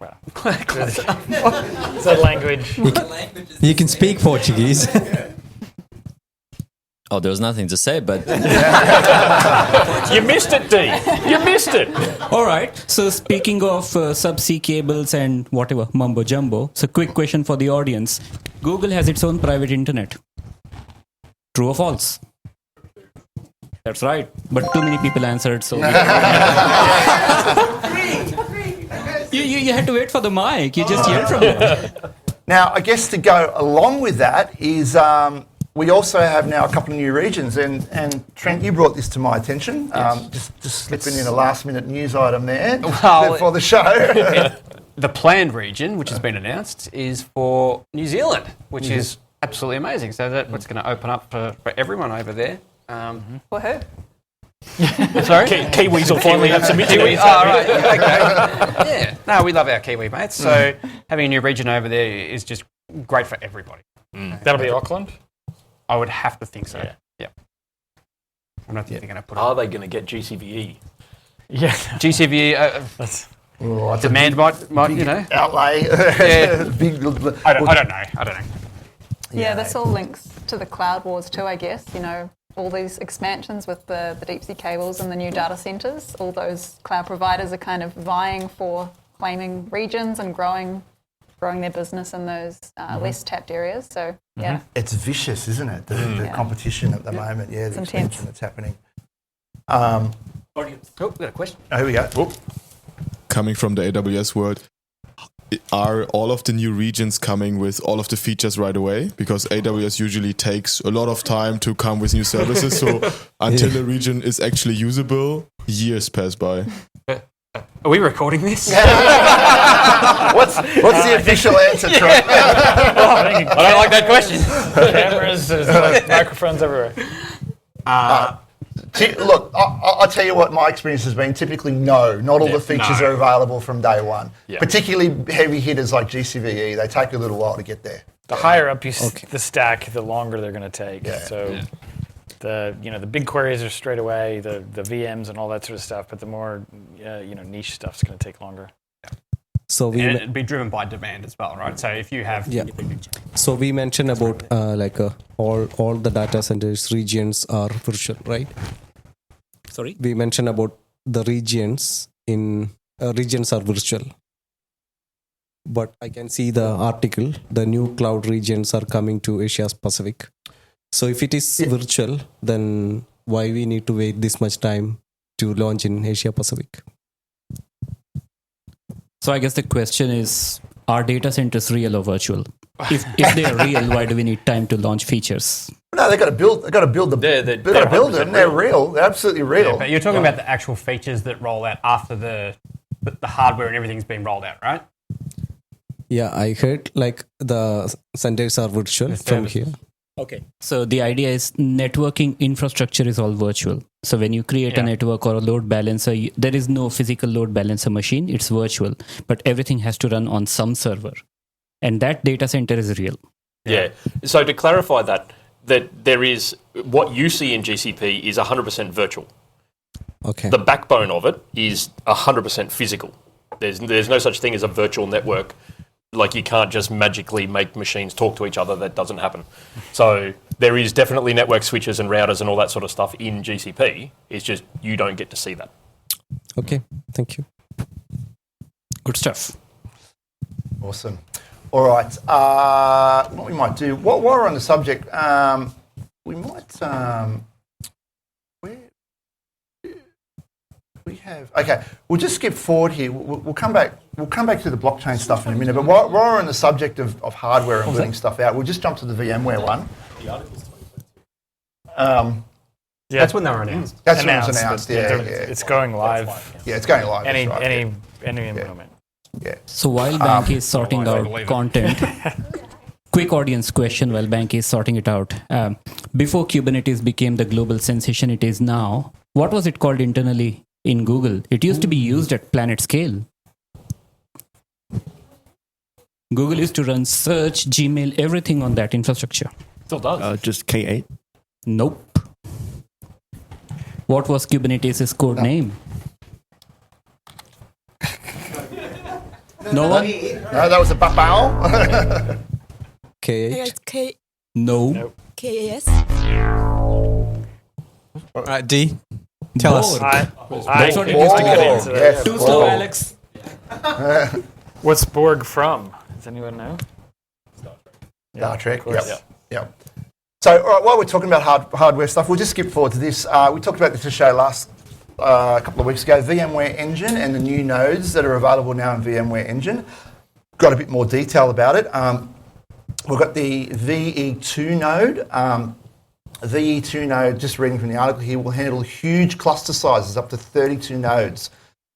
Wow. It's a language. You can speak Portuguese. Oh, there was nothing to say, but... You missed it, D. You missed it. All right. So speaking of subsea cables and whatever, mumbo jumbo, so quick question for the audience. Google has its own private internet. True or false? That's right. But too many people answered, so... You had to wait for the mic. You just yelled from there. Now, I guess to go along with that is... we also have now a couple of new regions, and Trent, you brought this to my attention. Just slipping in a last-minute news item there for the show. the planned region, which has been announced, is for New Zealand, which is absolutely amazing. So that's going to open up for everyone over there. For who? Sorry? Kiwis will finally have some Kiwi. Oh, right. Okay. Yeah. No, we love our Kiwi mates. So having a new region over there is just great for everybody. That'll be Auckland? I would have to think so. Yeah. I'm not thinking they're going to put it. Are they going to get GCVE? Yeah. GCVE, demand might you know. Outlay. I don't know. Yeah, this all links to the cloud wars too, I guess. You know, all these expansions with the deep sea cables and the new data centres, all those cloud providers are kind of vying for claiming regions and growing their business in those less tapped areas. So, yeah. It's vicious, isn't it? The competition at the moment. Yeah, the expansion that's happening. Audience. Oh, we got a question. Oh, here we go. Oh. Coming from the AWS world, are all of the new regions coming with all of the features right away? Because AWS usually takes a lot of time to come with new services. So until the region is actually usable, years pass by. Are we recording this? What's the official answer, Troy? I don't like that question. Cameras, there's like microphones everywhere. Look, I'll tell you what my experience has been. Typically, no. Not all the features are available from day one. Yeah. Particularly heavy hitters like GCVE, they take a little while to get there. The higher up you the stack, the longer they're going to take. Yeah. So the Bigqueries are straight away, the VMs and all that sort of stuff, but the more niche stuff's going to take longer. So it'd be driven by demand as well, right? So if you have So we mentioned about all the data centers regions are virtual, right? Sorry? We mentioned about the regions regions are virtual. But I can see the article, the new cloud regions are coming to Asia Pacific. So if it is virtual, then why we need to wait this much time to launch in Asia Pacific? So I guess the question is, are data centers real or virtual? If they are real, why do we need time to launch features? No, they got to build them. They're real. They're absolutely real. Yeah, but you're talking about the actual features that roll out after the hardware and everything's been rolled out, right? Yeah, I heard the centers are virtual from here. Okay. So the idea is networking infrastructure is all virtual. So when you create a network or a load balancer, there is no physical load balancer machine. It's virtual. But everything has to run on some server. And that data center is real. Yeah. So to clarify that there is, what you see in GCP is 100% virtual. Okay. The backbone of it is 100% physical. There's no such thing as a virtual network. Like, you can't just magically make machines talk to each other. That doesn't happen. So there is definitely network switches and routers and all that sort of stuff in GCP. It's just you don't get to see that. Okay, thank you. Good stuff. Awesome. All right. What we might do, while we're on the subject, we might... we'll just skip forward here. We'll come back to the blockchain stuff in a minute. But while we're on the subject of hardware and building stuff out, we'll just jump to the VMware one. That's when they were announced. That's when it was announced. It's going live. Yeah, it's going live. Any moment. Yeah. So while Bank is sorting out content, quick audience question while Bank is sorting it out. Before Kubernetes became the global sensation it is now, what was it called internally in Google? It used to be used at planet scale. Google used to run search, Gmail, everything on that infrastructure. Still does. Just K8? Nope. What was Kubernetes' code name? No one? No, that was a Babao. K8? No. KAS? All right, D. Tell us. That's what it is to get into that. Too slow, Alex. What's Borg from? Does anyone know? Star Trek. Yep. So, all right, while we're talking about hardware stuff, we'll just skip forward to this. We talked about this to show last couple of weeks ago, VMware Engine and the new nodes that are available now in VMware Engine. Got a bit more detail about it. We've got the VE2 node. VE2 node, just reading from the article here, will handle huge cluster sizes up to 32 nodes.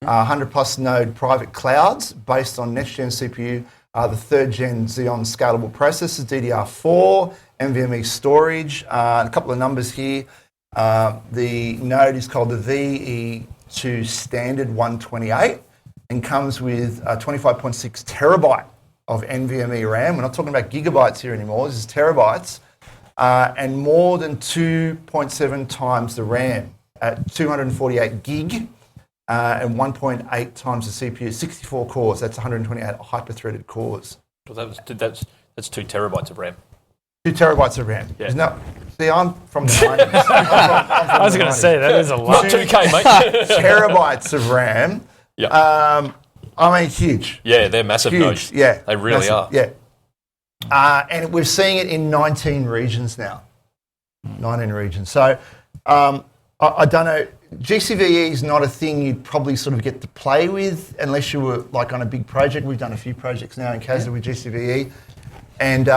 100 plus node private clouds based on next-gen CPU, the third-gen Xeon scalable processors, DDR4, NVMe storage, and a couple of numbers here. The node is called the VE2 Standard 128 and comes with 25.6 terabyte of NVMe RAM. We're not talking about gigabytes here anymore, this is terabytes. And more than 2.7 times the RAM at 248 gig and 1.8 times the CPU, 64 cores. That's 128 hyper-threaded cores. Well, that's 2 terabytes of RAM. 2 terabytes of RAM. Yeah. See, I'm from the 90s. I was going to say, that is a lot. Not 2K, mate. Terabytes of RAM. Yeah. I mean, huge. Yeah, they're massive nodes. Yeah. They really are. Yeah. And we're seeing it in 19 regions now. 19 regions. So I don't know. GCVE is not a thing you'd probably sort of get to play with unless you were like on a big project. We've done a few projects now in CASDA with GCVE. And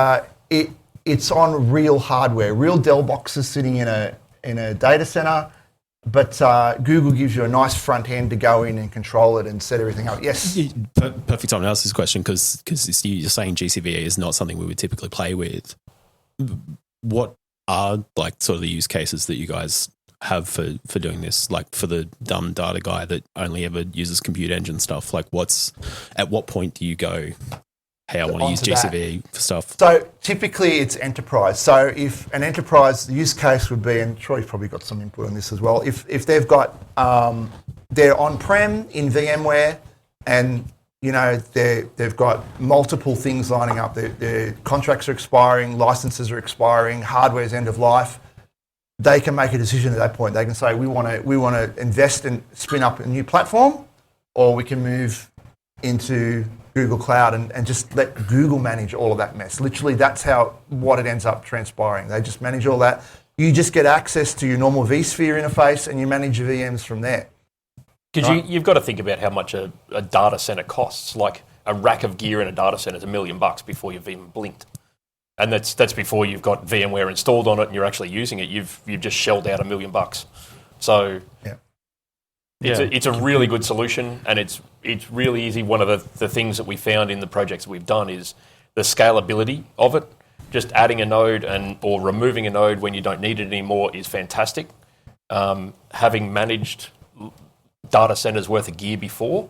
it's on real hardware, real Dell boxes sitting in a data center. But Google gives you a nice front end to go in and control it and set everything up. Yes. Perfect time to ask this question because you're saying GCVE is not something we would typically play with. What are like sort of the use cases that you guys have for doing this? Like for the dumb data guy that only ever uses compute engine stuff. Like at what point do you go, hey, I want to use GCVE for stuff? So typically it's enterprise. So if an enterprise, the use case would be, and Troy's probably got some input on this as well, if they've got, they're on-prem in VMware and, you know, they've got multiple things lining up. Their contracts are expiring, licenses are expiring, hardware's end of life. They can make a decision at that point. They can say, we want to invest and spin up a new platform, or we can move into Google Cloud and just let Google manage all of that mess. Literally, that's what it ends up transpiring. They just manage all that. You just get access to your normal vSphere interface and you manage your VMs from there. Because you've got to think about how much a data center costs. Like a rack of gear in a data center is $1 million before you've even blinked. And that's before you've got VMware installed on it and you're actually using it. You've just shelled out $1 million. So it's a really good solution, and it's really easy. One of the things that we found in the projects that we've done is the scalability of it. Just adding a node or removing a node when you don't need it anymore is fantastic. Having managed data centers worth of gear before,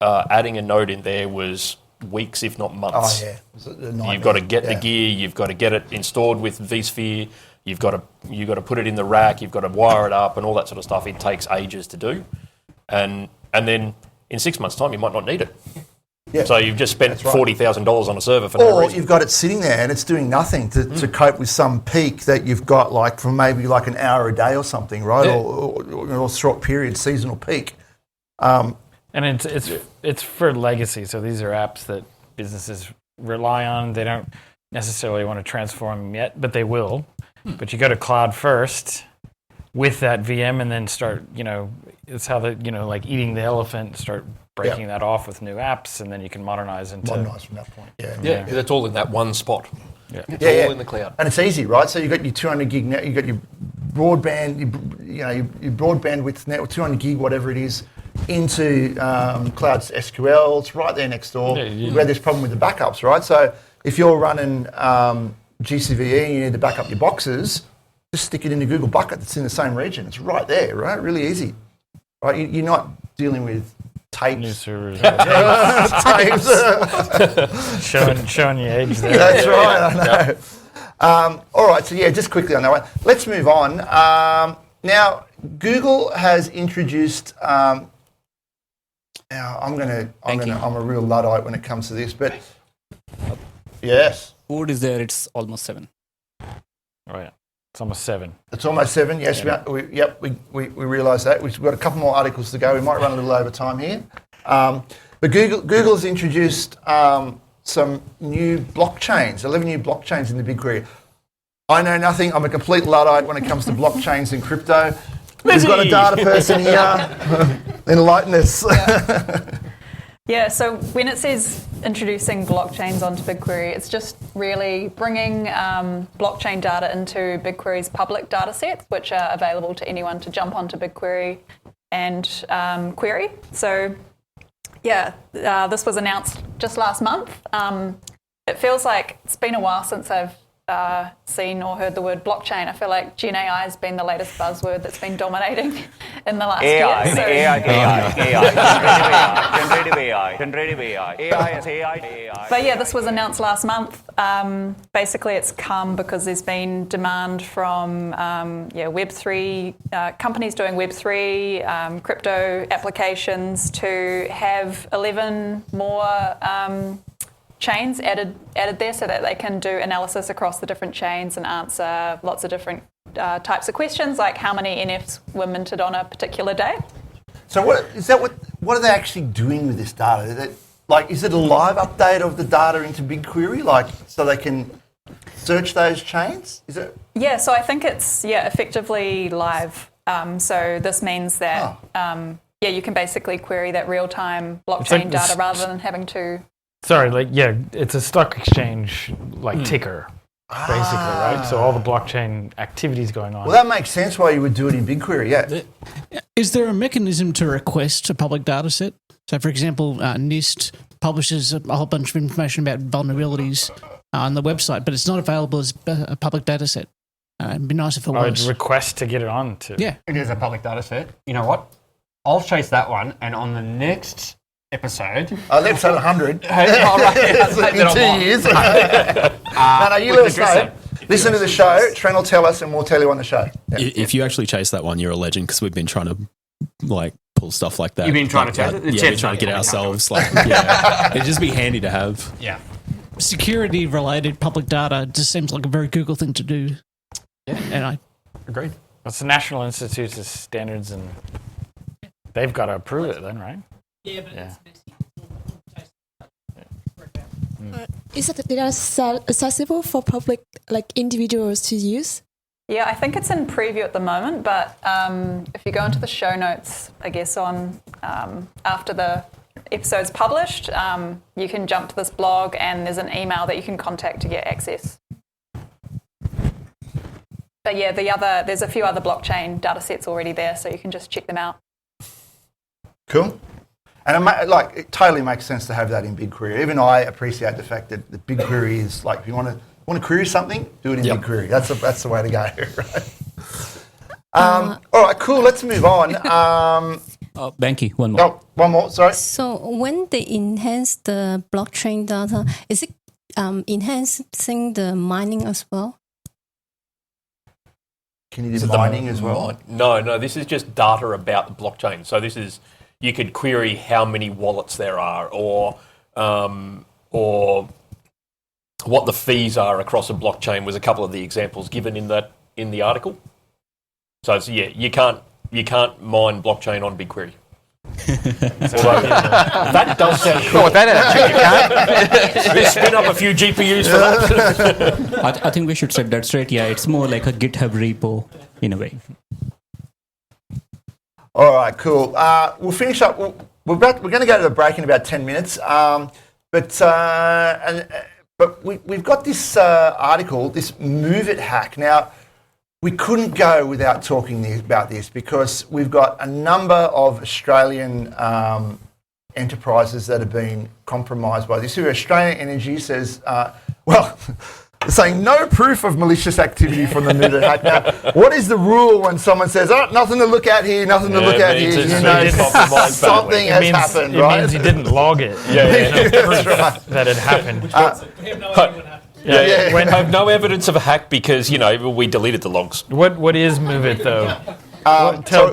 adding a node in there was weeks, if not months. Oh, yeah. It was a nightmare. You've got to get the gear, you've got to get it installed with vSphere, you've got to put it in the rack, you've got to wire it up and all that sort of stuff. It takes ages to do. And then in 6 months' time, you might not need it. Yeah. So you've just spent $40,000 on a server for no reason. Or you've got it sitting there and it's doing nothing to cope with some peak that you've got like from maybe like an hour a day or something, right? Yeah. Or short period, seasonal peak. And it's for legacy. So these are apps that businesses rely on. They don't necessarily want to transform them yet, but they will. But you go to cloud first with that VM and then start, it's how like eating the elephant, start breaking that off with new apps, and then you can modernize from that point. Yeah, it's all in that one spot. Yeah. It's all in the cloud. And it's easy, right? So you've got your 200 gig net, you've got your broadband, your broadband width network, 200 gig, whatever it is, into Cloud SQL. It's right there next door. We had this problem with the backups, right? So if you're running GCVE and you need to back up your boxes, just stick it in the Google bucket that's in the same region. It's right there, right? Really easy. Right? You're not dealing with tapes. New servers. Tapes. showing your age there. That's right, I know. All right, so just quickly on that one. Let's move on. Now, Google has introduced. I'm a real Luddite when it comes to this, but yes. Food is there. It's almost 7. Oh yeah, it's almost 7. It's almost 7. Yes, we realise that. We've got a couple more articles to go. We might run a little over time here, but Google's introduced some new blockchains. 11 new blockchains in the Bigquery. I know nothing. I'm a complete Luddite when it comes to blockchains and crypto. We've got a data person here. Enlighten us. Yeah, so when it says introducing blockchains onto Bigquery, it's just really bringing blockchain data into Bigquery's public data sets, which are available to anyone to jump onto Bigquery and query. So, yeah, this was announced just last month. It feels like it's been a while since I've seen or heard the word blockchain. I feel like Gen AI has been the latest buzzword that's been dominating in the last year. So Generative AI. But yeah, this was announced last month. Basically, it's come because there's been demand from Web3 companies doing Web3 crypto applications to have 11 more chains added there so that they can do analysis across the different chains and answer lots of different types of questions, like how many NFs were minted on a particular day. So what are they actually doing with this data? Is it a live update of the data into BigQuery, so they can search those chains? Is it? Yeah, so I think it's effectively live. So this means that you can basically query that real-time blockchain data rather than having to. Sorry, it's a stock exchange ticker, basically, right? So all the blockchain activities going on. Well, that makes sense why you would do it in BigQuery, yeah. Is there a mechanism to request a public data set? So, for example, NIST publishes a whole bunch of information about vulnerabilities on the website, but it's not available as a public data set. It'd be nice if it was. I'd request to get it on to. Yeah. It is a public data set. You know what? I'll chase that one, and on the next episode. Episode 100. In 2 years. You let us know. Listen to the show. Trent will tell us, and we'll tell you on the show. Yeah. If you actually chase that one, you're a legend, because we've been trying to pull stuff like that. You've been trying to chase it? Yeah, we're trying to get ourselves. It'd just be handy to have. Yeah. Security-related public data just seems like a very Google thing to do. Yeah, and I agreed. It's the National Institute of Standards, and they've got to approve it, then, right? Yeah, but is that they are accessible for public, individuals to use? Yeah, I think it's in preview at the moment, but if you go into the show notes, I guess on after the episode's published, you can jump to this blog and there's an email that you can contact to get access. But yeah, there's a few other blockchain data sets already there, so you can just check them out. Cool. And it totally makes sense to have that in BigQuery. Even I appreciate the fact that the BigQuery is if you want to query something, do it in BigQuery. That's the way to go, right? All right, cool. Let's move on. Banky, one more. Oh, one more. Sorry. So when they enhance the blockchain data, is it enhancing the mining as well? Can you do mining as well? No. This is just data about the blockchain. So this is. You could query how many wallets there are, or what the fees are across a blockchain. Was a couple of the examples given in the article. So you can't mine blockchain on BigQuery. That does sound cool. With that attitude, you can't. Spin up a few GPUs for that. I think we should set that straight. Yeah, it's more like a GitHub repo in a way. All right, cool. We'll finish up. We're going to go to the break in about 10 minutes. But we've got this article, this MOVEit hack. Now, we couldn't go without talking about this because we've got a number of Australian enterprises that have been compromised by this. Here, Australian Energy says, saying no proof of malicious activity from the MOVEit hack. Now, what is the rule when someone says, nothing to look at here, nothing to look at here? Something has happened, right? It means he didn't log it. That's right. That it happened. We have no evidence of a hack because, we deleted the logs. What is MOVEit, though?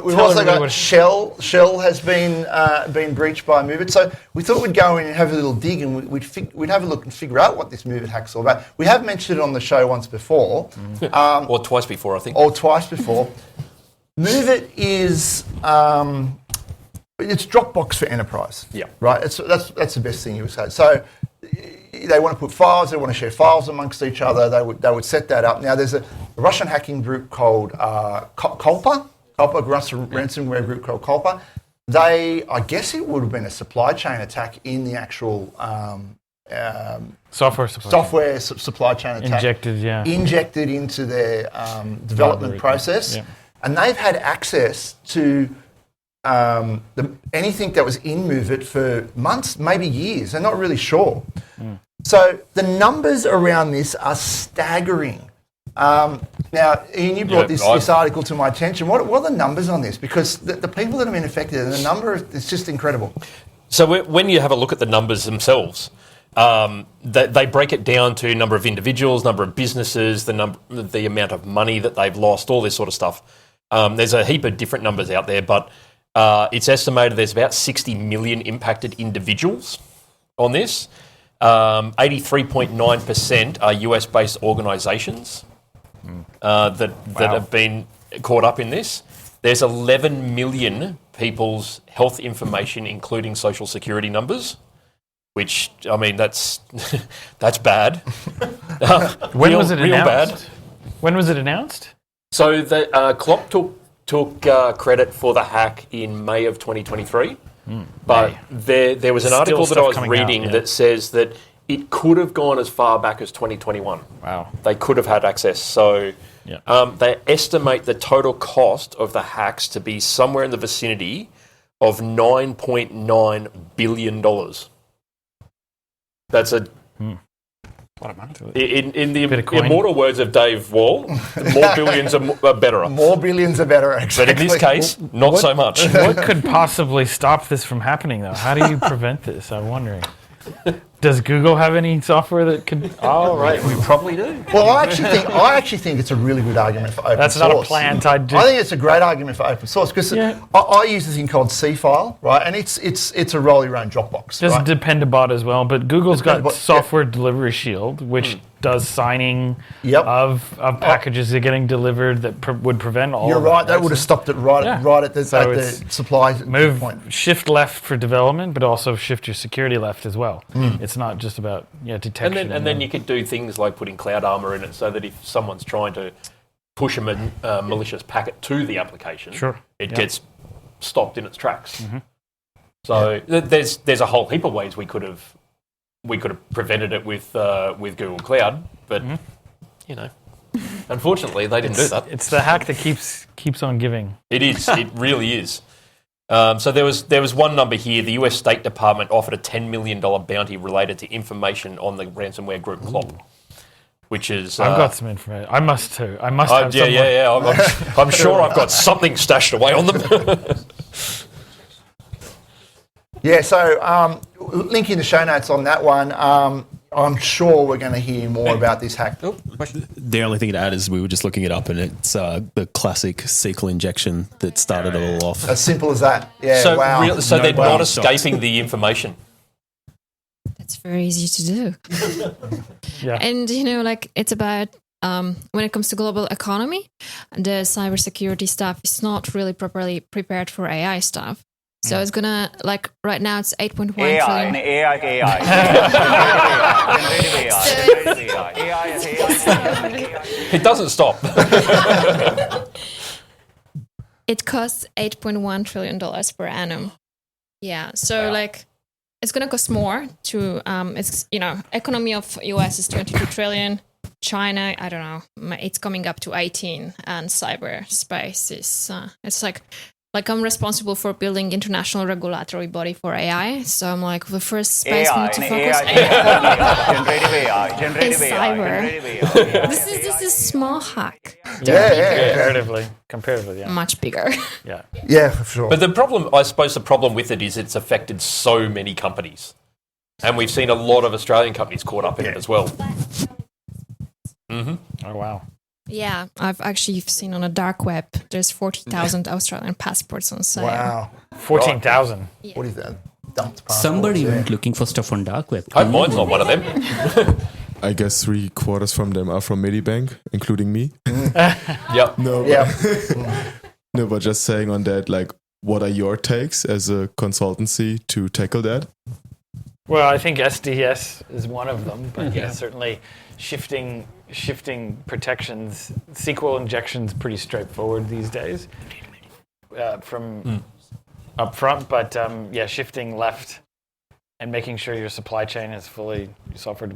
We've also got Shell. Shell has been breached by MOVEit. So we thought we'd go in and have a little dig, and we'd have a look and figure out what this MOVEit hack's all about. We have mentioned it on the show once before, or twice before, I think. MOVEit is it's Dropbox for enterprise. Yeah, right. That's the best thing you would say. So they want to put files. They want to share files amongst each other. They would set that up. Now there's a Russian hacking group called Kolpa. Russian ransomware group called Kolpa. I guess it would have been a supply chain attack in the actual software supply chain attack. Injected into their development process. Yeah. And they've had access to anything that was in MOVEit for months, maybe years. They're not really sure. So the numbers around this are staggering. Now, Ian, you brought this article to my attention. What are the numbers on this? Because the people that have been affected, the number is just incredible. So when you have a look at the numbers themselves, they break it down to number of individuals, number of businesses, the amount of money that they've lost, all this sort of stuff. There's a heap of different numbers out there, but it's estimated there's about 60 million impacted individuals on this. 83.9% are US-based organisations that have been caught up in this. There's 11 million people's health information, including social security numbers, which, I mean, that's bad. When was it announced? Bad. When was it announced? So the Klopp took credit for the hack in May of 2023, but there was an article that I was reading that says that it could have gone as far back as 2021. Wow. They could have had access. So they estimate the total cost of the hacks to be somewhere in the vicinity of $9.9 billion. That's a... What a money. In the immortal words of Dave Wall, more billions are better. More billions are better, exactly. But in this case, not so much. What could possibly stop this from happening, though? How do you prevent this? I'm wondering. Does Google have any software that could? Oh, right, we probably do. Well, I actually think it's a really good argument for open source. That's not a plant. I think it's a great argument for open source because I use this thing called C-File, right? And it's a roll your own Dropbox. There's right? Dependabot as well, but Google's got Software Delivery Shield, which does signing of packages that are getting delivered that would prevent all. You're of right. that. That would have stopped it right at the supply point. Shift left for development, but also shift your security left as well. It's not just about detection. And then you could do things like putting Cloud Armor in it, so that if someone's trying to push a malicious packet to the application, it gets stopped in its tracks. So there's a whole heap of ways we could have prevented it with Google Cloud, but unfortunately they didn't do that. It's the hack that keeps on giving. It is. It really is. So there was one number here. The US State Department offered a $10 million bounty related to information on the ransomware group Klopp, which is... I've got some information. I must too. I must have some. I'm sure I've got something stashed away on them. So link in the show notes on that one. I'm sure we're going to hear more about this hack. The only thing to add is we were just looking it up, and it's the classic SQL injection that started it all off. As simple as that. Yeah, so wow. So they're not escaping the information. That's very easy to do. Yeah. And, it's about, when it comes to global economy, the cybersecurity stuff is not really properly prepared for AI stuff. So it's gonna, right now it's 8.1 trillion. AI. It doesn't stop. It costs $8.1 trillion per annum. Yeah, so it's gonna cost more to, economy of US is 22 trillion. China, I don't know, it's coming up to 18, and cyberspace is, it's I'm responsible for building international regulatory body for AI. So I'm the first space we need to focus on. Generative cyber. This is small hack. Comparatively, yeah. Much bigger. Yeah, for sure. But the problem with it is it's affected so many companies. And we've seen a lot of Australian companies caught up in it as well. Oh, wow. Yeah, I've actually seen on a dark web, there's 40,000 Australian passports on sale. Wow. 14,000. Yeah. What is that? Dumped passports. Somebody went looking for stuff on dark web. Hope mine's not one of them. I guess 3/4 from them are from Medibank, including me. Yep. No, but just saying on that, what are your takes as a consultancy to tackle that? Well, I think SDS is one of them, but certainly shifting protections. SQL injection's pretty straightforward these days from up front, but shifting left and making sure your supply chain is fully software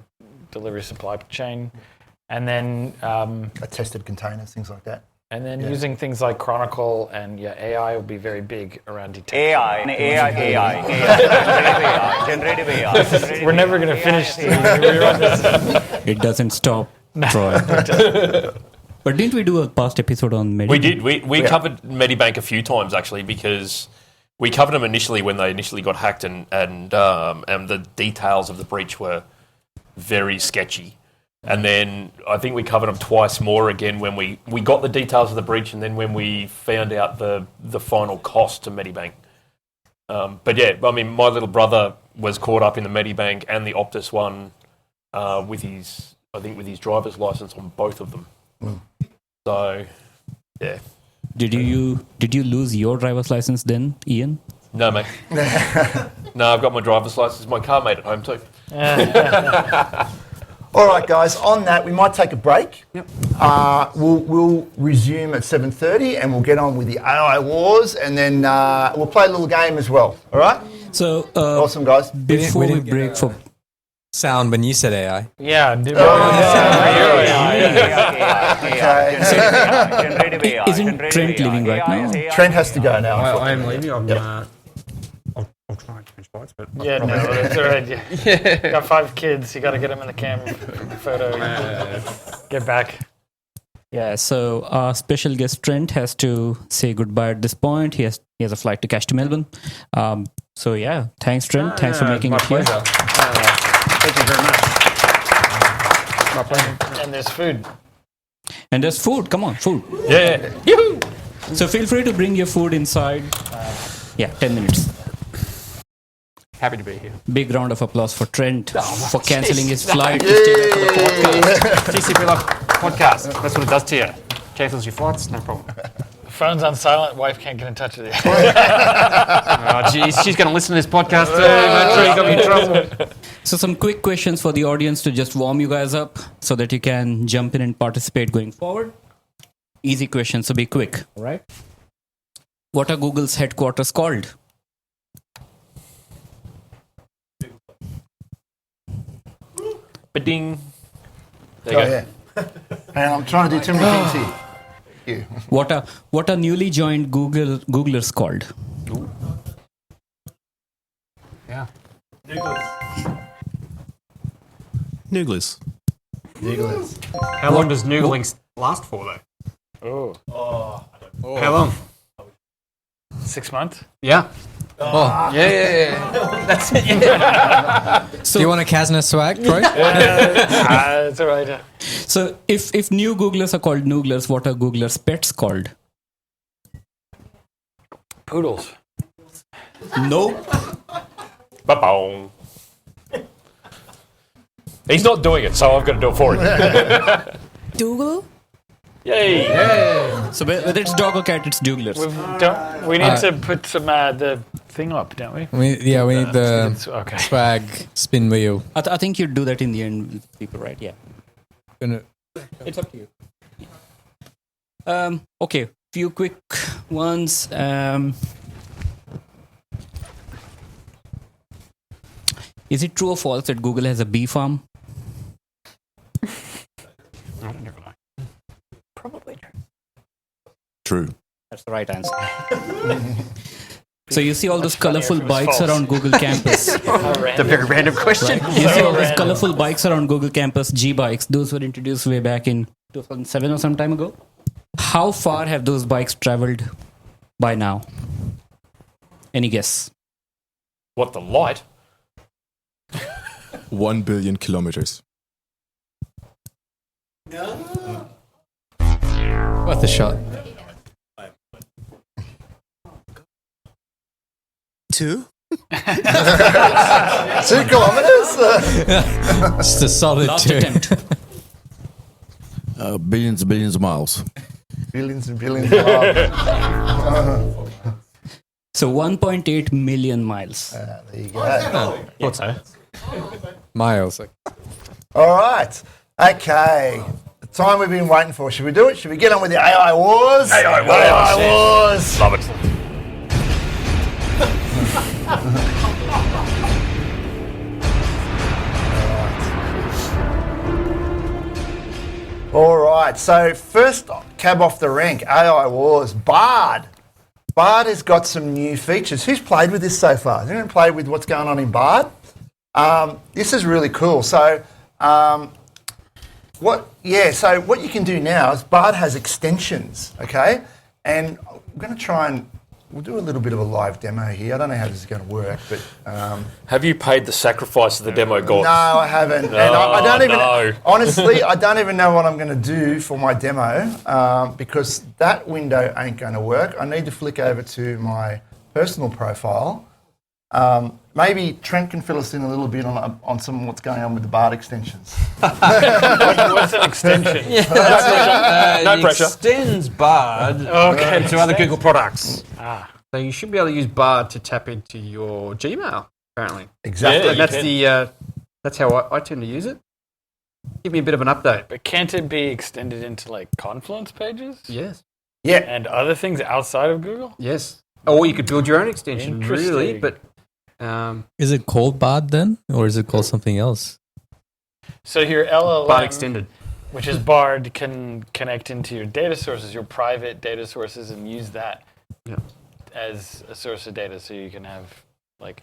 delivery supply chain, and then tested containers, things like that. And then using things like Chronicle and AI will be very big around detection. AI. Generative AI. We're never going to finish this. It doesn't stop, Troy. But didn't we do a past episode on Medibank? We did. We covered Medibank a few times actually, because we covered them initially when they initially got hacked, and the details of the breach were very sketchy. And then I think we covered them twice more again when we got the details of the breach, and then when we found out the final cost to Medibank. But yeah, I mean, my little brother was caught up in the Medibank and the Optus one with his driver's license on both of them. So, yeah. Did you lose your driver's license then, Ian? No, mate. No, I've got my driver's license. My car mate at home too. All right, guys. On that, we might take a break. Yep. We'll resume at 7:30, and we'll get on with the AI wars, and then we'll play a little game as well. All right. So awesome, guys. Before we break for sound when you said AI. Yeah. Generative AI. Isn't Trent leaving right now? Trent has to go now. I am leaving. I'll try and change slides, but Yeah, no, that's all right. Yeah. Got 5 kids. You got to get them in the camera photo. Get back. Yeah, so our special guest Trent has to say goodbye at this point. He has a flight to catch to Melbourne. So yeah, thanks Trent. Thanks for making it here. Thank you very much. My pleasure. And there's food. And there's food. Come on, food. Yeah. Yoo-hoo! So feel free to bring your food inside. 10 minutes. Happy to be here. Big round of applause for Trent for cancelling his flight to stay for the podcast. GCP Live podcast. That's what it does to you. Cancels your flights, no problem. Phone's on silent. Wife can't get in touch with you. Oh, geez, she's going to listen to this podcast too. Got me in trouble. So some quick questions for the audience to just warm you guys up so that you can jump in and participate going forward. Easy questions, so be quick. All right. What are Google's headquarters called? Ba-ding. There you go. Hang on, I'm trying to do too many things here. You. What are newly joined Googlers called? Yeah. Nooglers. How long does noogling last for, though? How long? 6 months? Yeah. Yeah. That's it. Yeah. So, do you want a Casna swag, Troy? It's all right. So if new Googlers are called nooglers, what are Googlers' pets called? Poodles. Nope. Ba-boom. He's not doing it, so I've got to do it for him. Dougal? Yay! So whether it's dog or cat, it's Googlers. We need to put some the thing up, don't we? We need the swag spin wheel. I think you'd do that in the end with people, right? Yeah. It's up to you. Okay, few quick ones. Is it true or false that Google has a bee farm? I don't know. Probably true. True. That's the right answer. So you see all those colorful bikes around Google campus. The very random question. Right? You see all those colorful bikes around Google campus, G-bikes. Those were introduced way back in 2007 or some time ago. How far have those bikes traveled by now? Any guess? What, the light? 1 billion kilometers. Worth a shot. 2? 2 kilometers? Just a solid Last 2. attempt. Billions and billions of miles. Billions and billions of miles. So 1.8 million miles. There you go. Thought so. Miles. All right. Okay. The time we've been waiting for. Should we do it? Should we get on with the AI wars? AI wars. Love it. All right, so first cab off the rank, AI Wars, Bard. Bard has got some new features. Who's played with this so far? Has anyone played with what's going on in Bard? This is really cool. So what you can do now is Bard has extensions, okay? And I'm going to try and we'll do a little bit of a live demo here. I don't know how this is going to work, but have you paid the sacrifice of the demo gods? No, I haven't. No, and I don't even honestly, I don't even know what I'm going to do for my demo because that window ain't going to work. I need to flick over to my personal profile. Maybe Trent can fill us in a little bit on some of what's going on with the Bard extensions. What's an extension? No pressure. Extends Bard to other Google products. So you should be able to use Bard to tap into your Gmail, apparently. Exactly. And that's how I tend to use it. Give me a bit of an update. But can't it be extended into like Confluence pages? Yes. Yeah. And other things outside of Google? Yes. Or you could build your own extension, really. But is it called Bard then, or is it called something else? So your LLM, Bard extended, which is Bard, can connect into your data sources, your private data sources, and use that as a source of data. So you can have like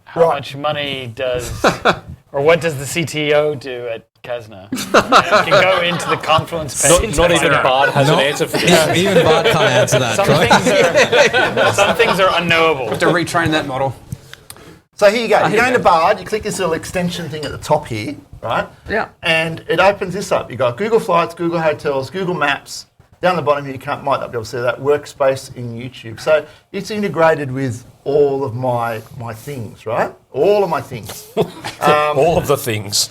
how much money does, or what does the CTO do at Casna? You can go into the Confluence page. Not even Bard has an answer for this. Yeah, even Bard can't answer that. Some things are unknowable. We have to retrain that model. So here you go. You go into Bard, you click this little extension thing at the top here, right? Yeah. And it opens this up. You've got Google Flights, Google Hotels, Google Maps. Down the bottom here, you might not be able to see that, Workspace in YouTube. So it's integrated with all of my things, right? All of my things. All of the things.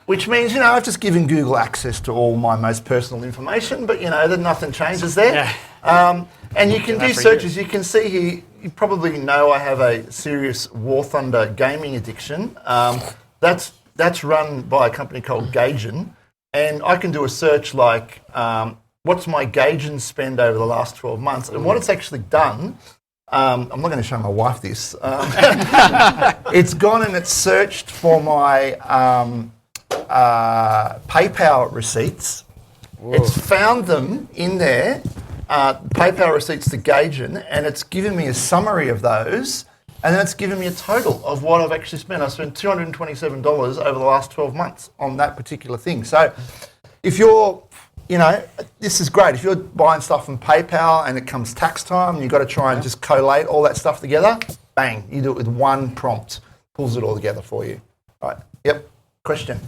Which means, I've just given Google access to all my most personal information, but, that nothing changes there. Yeah. And you can do searches. You can see here, you probably know I have a serious War Thunder gaming addiction. That's run by a company called Gaijin. And I can do a search like, what's my Gaijin spend over the last 12 months? And what it's actually done, I'm not going to show my wife this. It's gone and it's searched for my PayPal receipts. Whoa. It's found them in there, PayPal receipts to Gaijin, and it's given me a summary of those, and then it's given me a total of what I've actually spent. I've spent $227 over the last 12 months on that particular thing. So if you're, this is great. If you're buying stuff from PayPal and it comes tax time, and you've got to try and just collate all that stuff together, bang, you do it with one prompt, pulls it all together for you. All right, yep, question.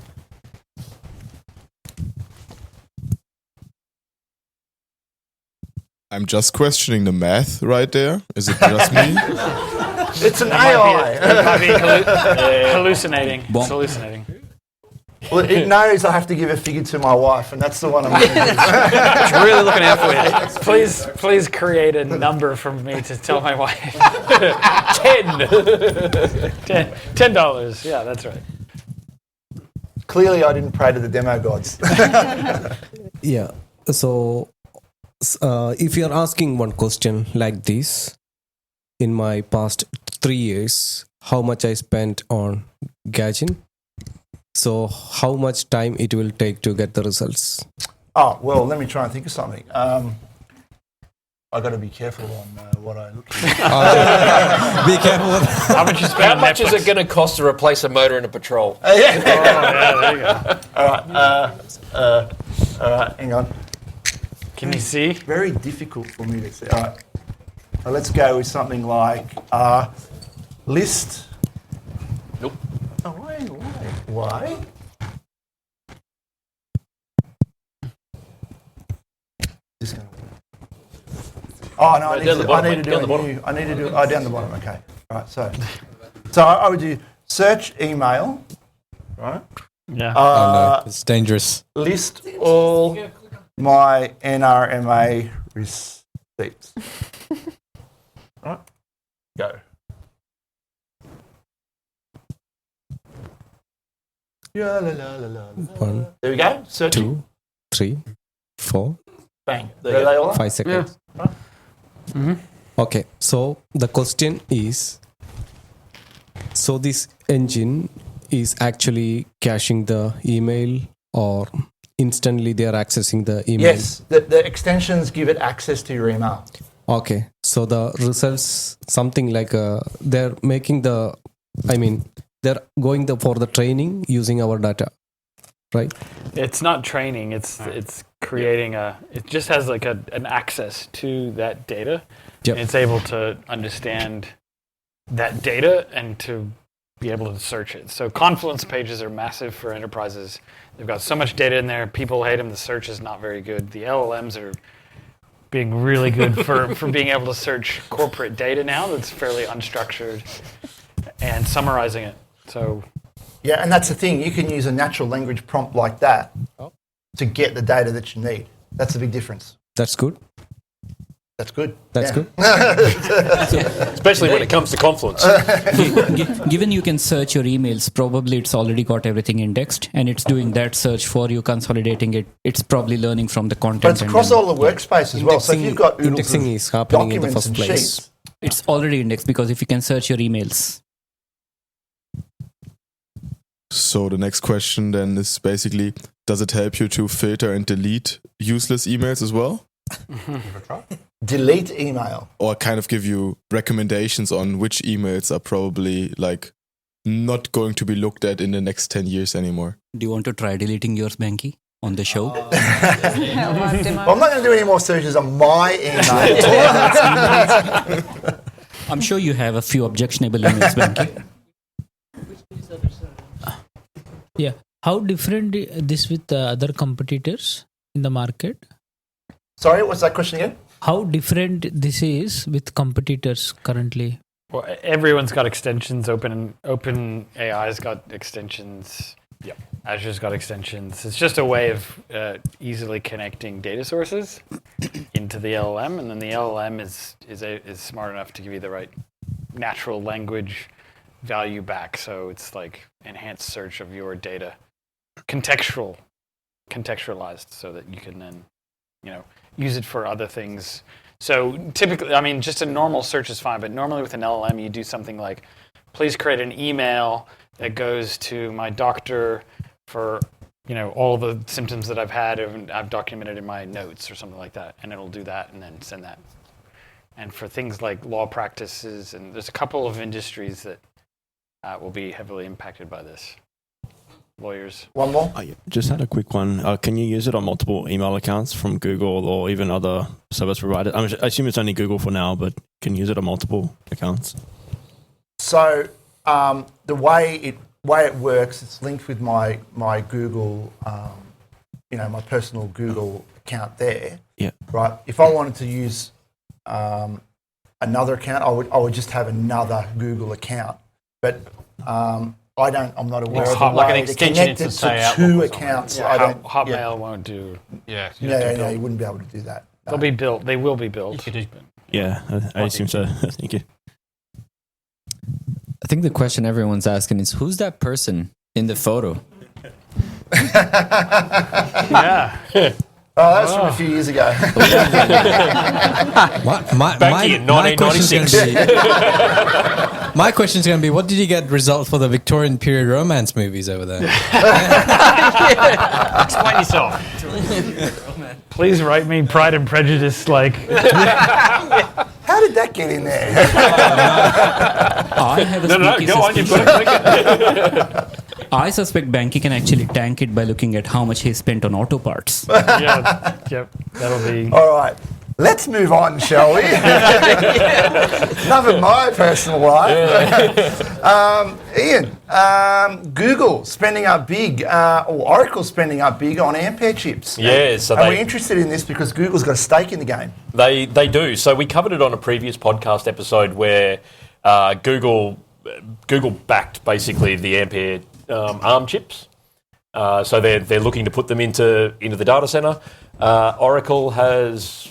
I'm just questioning the math right there. Is it just me? It's an AI. It might be hallucinating. It's hallucinating. Well, it knows I have to give a figure to my wife, and that's the one I'm going to use. It's really looking out for you. Please create a number for me to tell my wife. $10. Yeah, that's right. Clearly, I didn't pray to the demo gods. Yeah. So, if you're asking one question like this, in my past 3 years, how much I spent on Gaijin? So, how much time it will take to get the results? Oh, well, let me try and think of something. I got to be careful on what I look at. Be careful. How much you spend? How much is it going to cost to replace a motor in a patrol? Yeah. There you go. All right, hang on. Can you see? Very difficult for me to see. All right. Well, let's go with something like list. Nope. Oh, why? Just going to. Oh no! I need to do down the bottom. Okay. All right. So I would do search email. Right. Yeah. No, it's dangerous. List all my NRMA receipts. Right. Go. Yeah, la, la, la, la, la. 1, there we go. Searching. 2, 3, 4. Bang. There they all are. 5 seconds. Yeah. Mm-hmm. Okay. So the question is, so this engine is actually caching the email or instantly they are accessing the email. Yes, the extensions give it access to your email. Okay, so the results something like they're making the, I mean, they're going for the training using our data, right? It's not training. It's creating it just has like an access to that data. Yep. And it's able to understand that data and to be able to search it. So Confluence pages are massive for enterprises. They've got so much data in there. People hate them. The search is not very good. The LLMs are being really good for being able to search corporate data now that's fairly unstructured and summarizing it. So yeah, and that's the thing. You can use a natural language prompt like that to get the data that you need. That's a big difference. That's good. That's good. That's good. Especially when it comes to Confluence. Given you can search your emails, probably it's already got everything indexed and it's doing that search for you, consolidating it. It's probably learning from the content. But it's across all the workspace as well. So if you've got indexing is happening in the first place. Sheets, it's already indexed because if you can search your emails. So the next question then is basically, does it help you to filter and delete useless emails as well? Delete email. Or kind of give you recommendations on which emails are probably like not going to be looked at in the next 10 years anymore. Do you want to try deleting yours, Banky, on the show? Well, I'm not going to do any more searches on my email. I'm sure you have a few objectionable emails, Banky. Yeah. How different this with other competitors in the market? Sorry, what's that question again? How different this is with competitors currently? Well, everyone's got extensions. Open AI's got extensions. Yep. Azure's got extensions. It's just a way of easily connecting data sources into the LLM, and then the LLM is smart enough to give you the right natural language value back. So it's like enhanced search of your data, contextualized, so that you can then, use it for other things. So typically, I mean, just a normal search is fine, but normally with an LLM, you do something like, please create an email that goes to my doctor for, all the symptoms that I've had and I've documented in my notes or something like that. And it'll do that and then send that. And for things like law practices, and there's a couple of industries that will be heavily impacted by this. Lawyers. One more? Just had a quick one. Can you use it on multiple email accounts from Google or even other service providers? I assume it's only Google for now, but can you use it on multiple accounts? So the way it works, it's linked with my Google, my personal Google account there. Yeah. Right. If I wanted to use another account, I would just have another Google account, but I'm not aware of like an extension to two accounts. Yeah, Hotmail won't do. Yeah, you wouldn't be able to do that. No. They'll be built. They will be built. Yeah, I assume so. Thank you. I think the question everyone's asking is, who's that person in the photo? Yeah. Oh, that's from a few years ago. Back in 1996. My question is going to be, what did you get result for the Victorian period romance movies over there? Explain yourself. Please write me Pride and Prejudice, like... How did that get in there? I have a go on, you've got to click it. I suspect Banky can actually tank it by looking at how much he spent on auto parts. Yep, that'll be... All right. Let's move on, shall we? Enough of my personal life. Ian, Google spending up big, or Oracle spending up big on Ampere chips. Yeah, so we're interested in this because Google's got a stake in the game. They do. So we covered it on a previous podcast episode where Google backed basically the Ampere ARM chips. So they're looking to put them into the data center. Oracle has,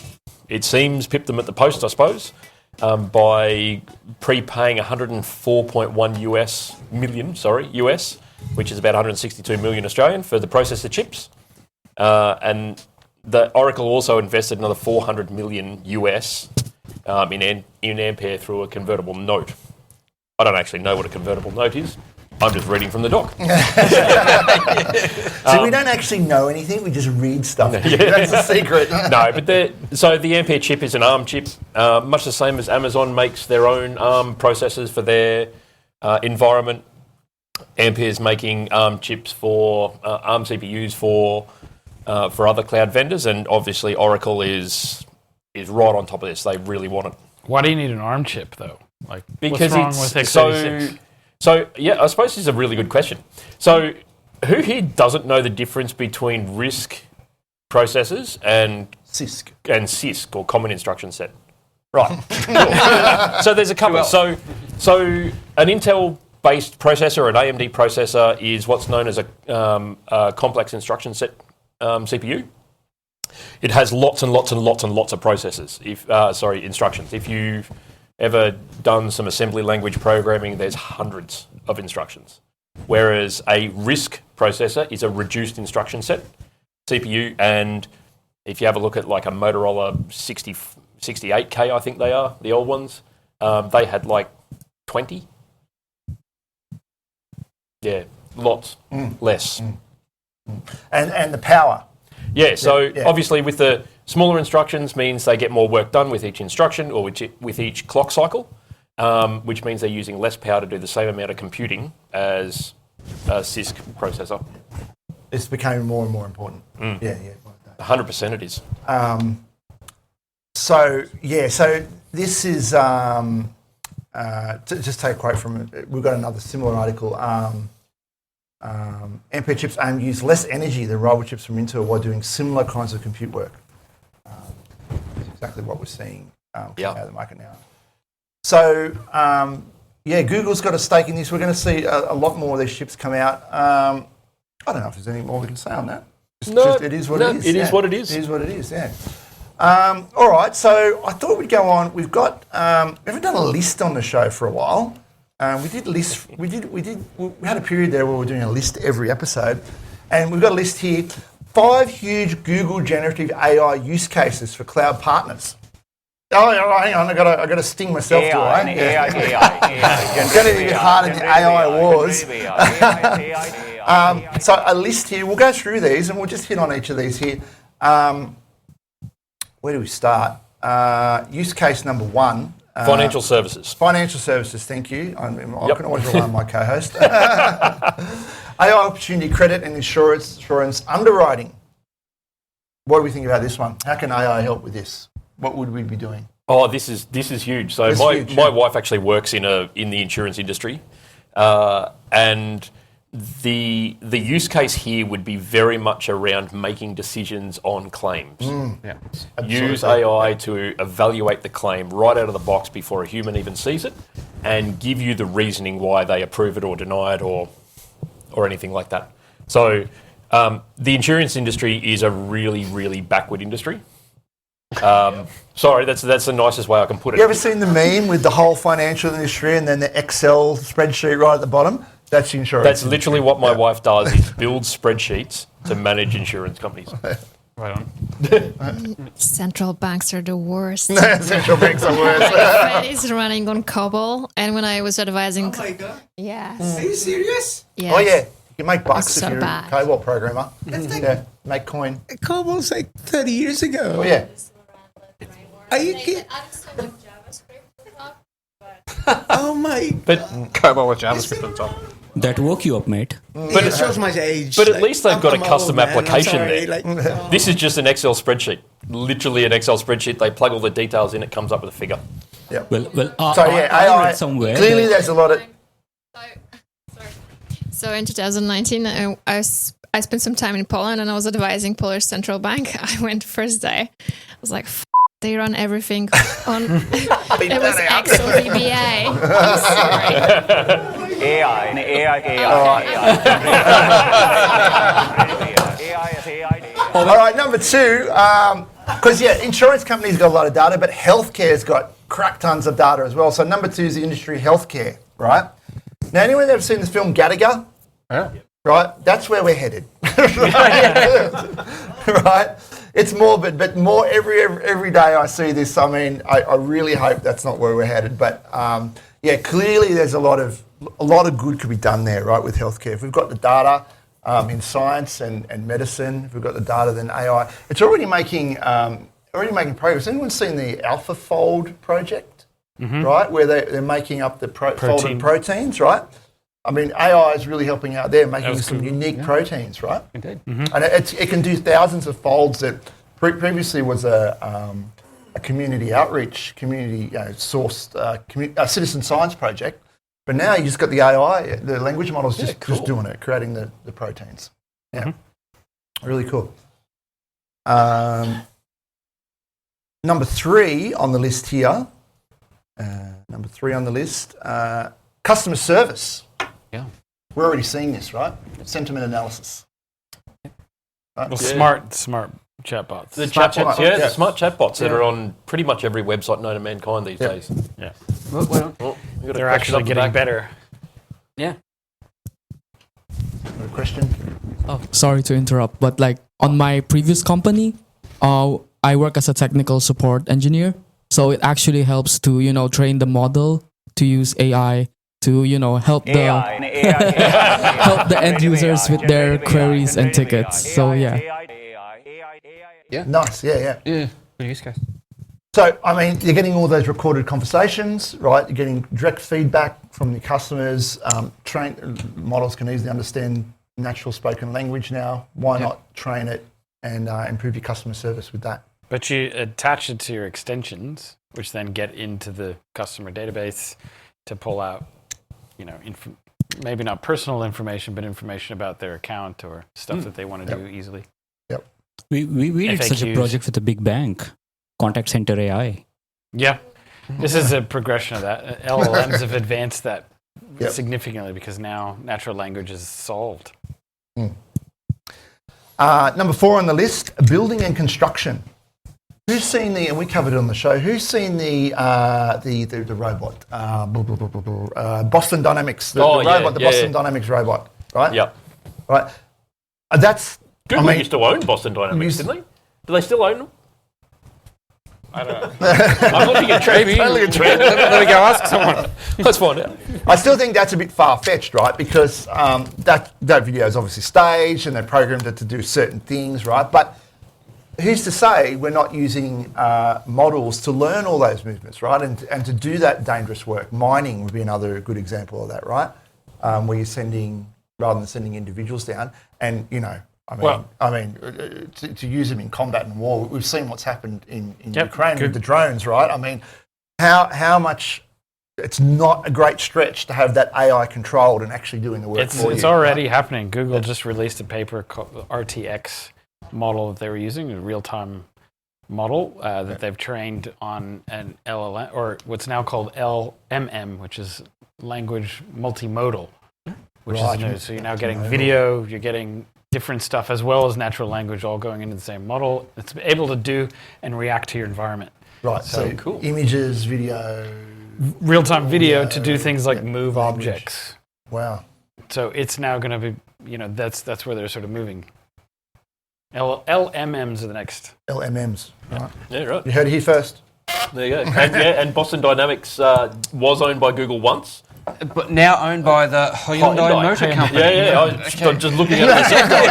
it seems, pipped them at the post, I suppose, by prepaying $104.1 million, which is about 162 million Australian for the processor chips. And the Oracle also invested another $400 million in Ampere through a convertible note. I don't actually know what a convertible note is. I'm just reading from the doc. So we don't actually know anything, we just read stuff. That's the secret. No, but the Ampere chip is an ARM chip, much the same as Amazon makes their own ARM processors for their environment. Ampere's making ARM chips for ARM CPUs for other cloud vendors, and obviously Oracle is right on top of this. They really want it. Why do you need an ARM chip though? Like, Because what's wrong with x86? So yeah, I suppose this is a really good question. So who here doesn't know the difference between RISC processors and CISC or Common Instruction Set? Right. Cool. So there's a couple. So an Intel-based processor, an AMD processor, is what's known as a complex instruction set CPU. It has lots and lots and lots and lots of processors. Instructions. If you've ever done some assembly language programming, there's hundreds of instructions. Whereas a RISC processor is a reduced instruction set CPU, and if you have a look at like a Motorola 68K, I think they are, the old ones, they had like 20. Yeah, lots less. And the power. Yeah, so obviously with the smaller instructions means they get more work done with each instruction or with each clock cycle, which means they're using less power to do the same amount of computing as a CISC processor. It's becoming more and more important. Yeah. 100% it is. So this is, to just take a quote from it, we've got another similar article. Ampere chips aim to use less energy than rival chips from Intel while doing similar kinds of compute work. That's exactly what we're seeing coming out of the market now. So, Google's got a stake in this. We're going to see a lot more of these chips come out. I don't know if there's any more we can say on that. It is what it is. It is what it is. It is what it is, yeah. All right, so I thought we'd go on. We've got, we haven't done a list on the show for a while. We did list. We had a period there where we were doing a list every episode, and we've got a list here: 5 huge Google generative AI use cases for cloud partners. Oh, hang on, I got to sting myself. AI. It's going to be hard in the AI wars. So a list here. We'll go through these, and we'll just hit on each of these here. Where do we start? Use case number 1. Financial services. Financial services, thank you. I can always rely on my co-host. AI opportunity credit and insurance underwriting. What do we think about this one? How can AI help with this? What would we be doing? Oh, this is huge. So my wife actually works in the insurance industry, and the use case here would be very much around making decisions on claims. Use AI to evaluate the claim right out of the box before a human even sees it, and give you the reasoning why they approve it or deny it or anything like that. So the insurance industry is a really, really backward industry. Sorry, that's the nicest way I can put it. You ever seen the meme with the whole financial industry and then the Excel spreadsheet right at the bottom? That's insurance. That's literally what my wife does, is build spreadsheets to manage insurance companies. Right on. Central banks are the worst. Central banks are worse. My friend is running on COBOL, and when I was advising... Oh my God. Yes. Are you serious? Yes. Oh, yeah. You can make bucks It's if so you're bad. a COBOL programmer. That's like make coin. COBOL's like 30 years ago. Oh, yeah. Are you kidding? Oh my! But COBOL with JavaScript on top. That woke you up, mate. But it shows my age. But at least they've got a I'm custom old, man. I'm application sorry, there. This is just an Excel spreadsheet. Literally an Excel spreadsheet. They plug all the details in, it comes up with a figure. Yeah. Well, So yeah, I AI. read somewhere Clearly, that- there's a lot of. So in 2019, I spent some time in Poland, and I was advising Polish Central Bank. I went first day. I was like, they run everything on... it was Excel VBA. I'm sorry. All right, number 2, because insurance companies got a lot of data, but healthcare's got crack tons of data as well. So number 2 is the industry healthcare, right? Now, anyone ever seen this film Gattaca? Yeah. Right, that's where we're headed. Right? It's morbid, but more every day I see this. I mean, I really hope that's not where we're headed. But clearly there's a lot of a lot of good could be done there, right, with healthcare. If we've got the data in science and medicine, if we've got the data, then AI. It's already making progress. Anyone seen the AlphaFold project, right, where they're making up the folded proteins, right? I mean, AI is really helping out there, making some unique proteins, right? Indeed. And it can do thousands of folds that previously was a community outreach, community sourced citizen science project. But now you just got the AI, the language model's just doing it, creating the proteins. Yeah, really cool. Number 3 on the list here. Customer service. Yeah, we're already seeing this, right? Sentiment analysis. Right? Well, smart chatbots. The chatbots, the smart chatbots that are on pretty much every website known to mankind these days. Yeah. They're actually getting better. Yeah. A question? Oh, sorry to interrupt, but like on my previous company, I work as a technical support engineer. So it actually helps to, train the model to use AI to, help help the end users with their queries and tickets. So yeah. Nice. Yeah. Good use case. So, I mean, you're getting all those recorded conversations, right? You're getting direct feedback from the customers. Models can easily understand natural spoken language now. Why not train it and improve your customer service with that? But you attach it to your extensions, which then get into the customer database to pull out, maybe not personal information, but information about their account or stuff that they want to do easily. Yep. We did FAQs. such a project with a big bank, contact center AI. Yeah. This is a progression of that. LLMs have advanced that significantly because now natural language is solved. Number 4 on the list, building and construction. Who's seen and we covered it on the show, who's seen the robot? Boston Dynamics, the Boston Dynamics robot, right? Yep. Right. That's... Google used to own Boston Dynamics, didn't they? Do they still own them? I don't know. I'm looking at Trent. Totally a trend. Let me go ask someone. Let's find out. I still think that's a bit far-fetched, right? Because that video is obviously staged and they programmed it to do certain things, right? But who's to say we're not using models to learn all those movements, right? And to do that dangerous work. Mining would be another good example of that, right? Where you're rather than sending individuals down, and to use them in combat and war, we've seen what's happened in Ukraine with the drones, right? I mean, how much? It's not a great stretch to have that AI controlled and actually doing the work for you. It's already happening. Google just released a paper called the RTX model that they were using, a real-time model that they've trained on an LLM, or what's now called LMM, which is language multimodal, which is new. So you're now getting video, you're getting different stuff as well as natural language all going into the same model. It's able to do and react to your environment. Right, so cool. Images, video... Real-time video to do things like move objects. Wow. So it's now going to be, that's where they're sort of moving. LMMs are the next. LMMs, right. Yeah, right. You heard it here first. There you go. And Boston Dynamics was owned by Google once. But now owned by the Hyundai Motor Company. I'm just looking at it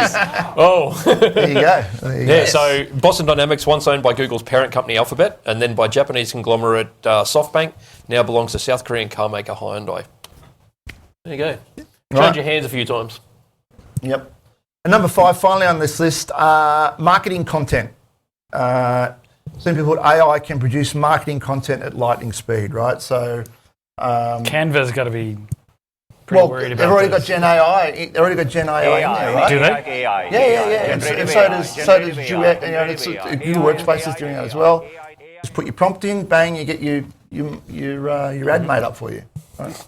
myself. There you go. So Boston Dynamics, once owned by Google's parent company Alphabet, and then by Japanese conglomerate SoftBank, now belongs to South Korean car maker Hyundai. There you go. Change your hands a few times. Yep. And number 5, finally on this list, marketing content. Simply put, AI can produce marketing content at lightning speed, right? So... Canva's got to be pretty worried about they've already got Gen AI. They've already got Gen AI in there, right? Do they? AI. Yeah. And so does Duet. Google Workspace is doing that as well. Just put your prompt in, bang, you get your ad made up for you. Right?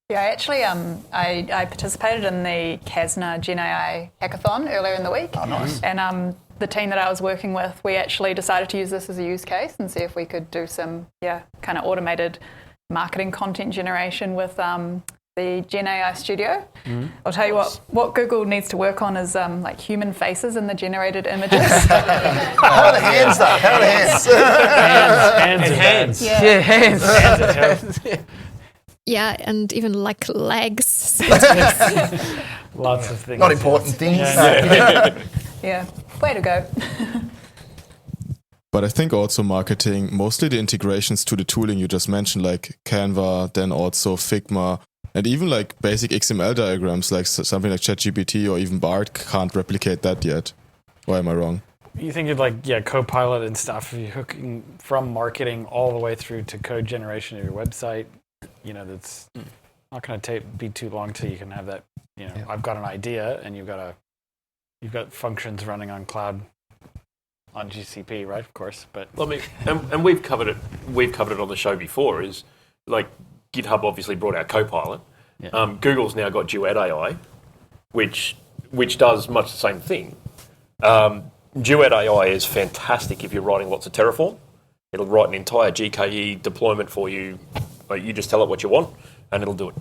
Yeah, actually, I participated in the CASNA Gen AI hackathon earlier in the week. Oh, nice. And the team that I was working with, we actually decided to use this as a use case and see if we could do some, kind of automated marketing content generation with the Gen AI Studio. I'll tell you what Google needs to work on is like human faces in the generated images. How are the hands though? How are the hands? Hands. Yeah, hands. Hands are terrible. Yeah, and even like legs. Lots of things. Not important things. Yeah, way to go. But I think also marketing, mostly the integrations to the tooling you just mentioned, like Canva, then also Figma, and even like basic XML diagrams, like something like ChatGPT or even Bard can't replicate that yet. Or am I wrong? You think of like, Copilot and stuff, you're hooking from marketing all the way through to code generation of your website, that's not going to be too long till you can have that, I've got an idea and you've got functions running on cloud. On GCP, right? Of course, but and we've covered it. We've covered it on the show before. Is like GitHub obviously brought out Copilot. Yeah. Google's now got Duet AI, which does much the same thing. Duet AI is fantastic if you're writing lots of Terraform. It'll write an entire GKE deployment for you. Like you just tell it what you want, and it'll do it.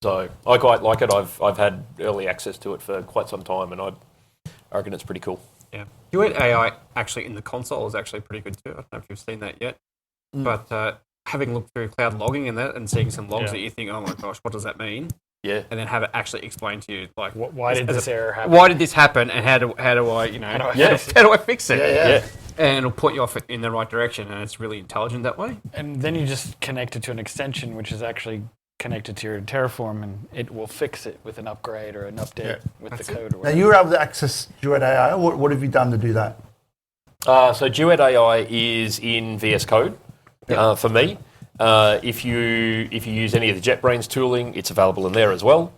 So I quite like it. I've had early access to it for quite some time, and I reckon it's pretty cool. Yeah, Duet AI actually in the console is actually pretty good too. I don't know if you've seen that yet, but having looked through cloud logging and that, and seeing some logs that you think, oh my gosh, what does that mean? Yeah, and then have it actually explain to you, like, why did this error happen? Why did this happen, and how do I, how do I fix it? Yeah. And it'll put you off in the right direction, and it's really intelligent that way. And then you just connect it to an extension, which is actually connected to your Terraform, and it will fix it with an upgrade or an update with the code. Or now, you were able to access Duet AI. What have you done to do that? So Duet AI is in VS Code for me. If you use any of the JetBrains tooling, it's available in there as well.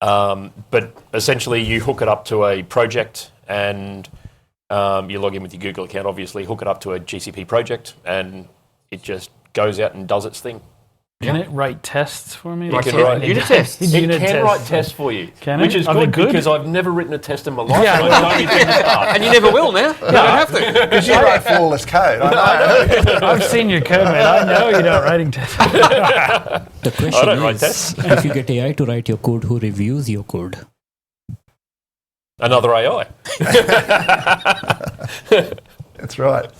But essentially, you hook it up to a project, and you log in with your Google account. Obviously, hook it up to a GCP project, and it just goes out and does its thing. Can it write tests for me? It can write unit tests. It can write tests for you, which is good because I've never written a test in my life. Yeah, and I don't intend to start. And you never will now. You don't have to. Because you write flawless code. I know. I've seen your code, man. I know you're not writing tests. The question I don't write is, tests. if you get AI to write your code, who reviews your code? Another AI. That's right.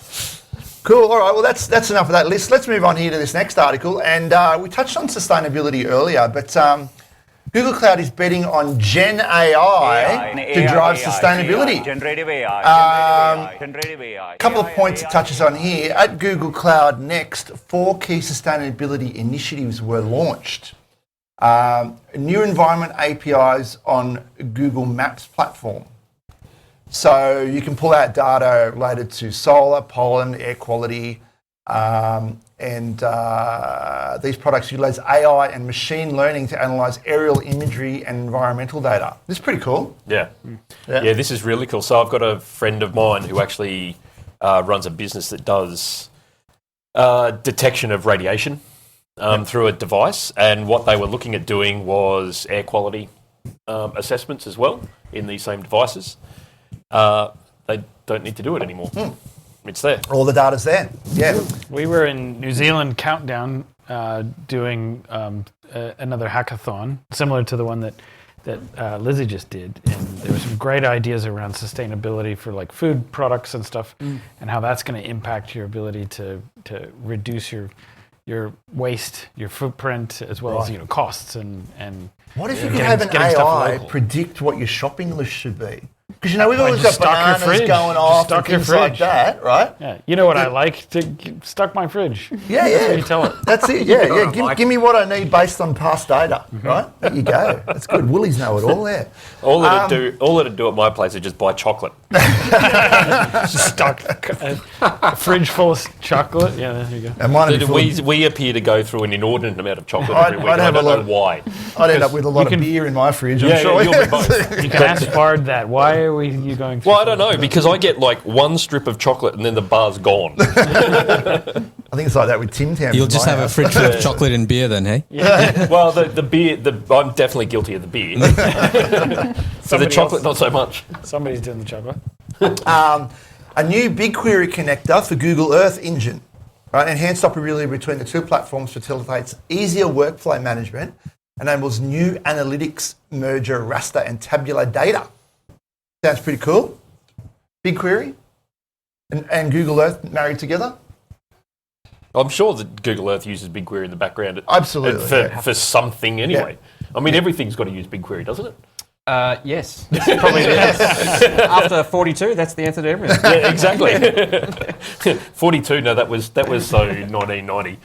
Cool. All right. Well, that's enough of that list. Let's move on here to this next article. And we touched on sustainability earlier, but Google Cloud is betting on Gen AI to drive sustainability. Generative AI. Generative AI. A couple of points it touches on here. At Google Cloud Next, 4 key sustainability initiatives were launched. New environment APIs on Google Maps platform. So you can pull out data related to solar, pollen, air quality, and these products utilize AI and machine learning to analyze aerial imagery and environmental data. This is pretty cool. Yeah, this is really cool. So I've got a friend of mine who actually runs a business that does detection of radiation through a device, and what they were looking at doing was air quality assessments as well in these same devices. They don't need to do it anymore. It's there. All the data's there. Yeah. We were in New Zealand Countdown doing another hackathon, similar to the one that Lizzie just did. And there were some great ideas around sustainability for like food products and stuff, and how that's going to impact your ability to reduce your waste, your footprint, as well as costs and. What if you could have an AI predict what your shopping list should be? Because we've always got bananas going off and things like that, right? Yeah, you know what I like to stock my fridge. Yeah. That's what you tell it. That's it. Yeah. Give me what I need based on past data, right? There you go. That's good. Woolies know it all there. All it'd do at my place is just buy chocolate. Stock a fridge full of chocolate. Yeah, there you go. And we appear to go through an inordinate amount of chocolate every week. I don't know why. I'd end up with a lot of beer in my fridge. I'm sure. You'll be both. You can ask Bard that. Why are you going through? Well, I don't know, because I get like one strip of chocolate and then the bar's gone. I think it's like that with Tim Tams. You'll just have a fridge full of chocolate and beer then, hey? Yeah. Well, the beer, I'm definitely guilty of the beer. So the chocolate, not so much. Somebody's doing the chocolate. A new BigQuery connector for Google Earth Engine. Right, enhanced operability between the two platforms facilitates easier workflow management, enables new analytics, merger, raster, and tabular data. Sounds pretty cool. BigQuery and Google Earth married together. I'm sure that Google Earth uses BigQuery in the background. Absolutely. For something anyway. I mean, everything's got to use BigQuery, doesn't it? Yes. Probably after 42, that's the answer to everything. Yeah, exactly. 42. No, that was so 1990.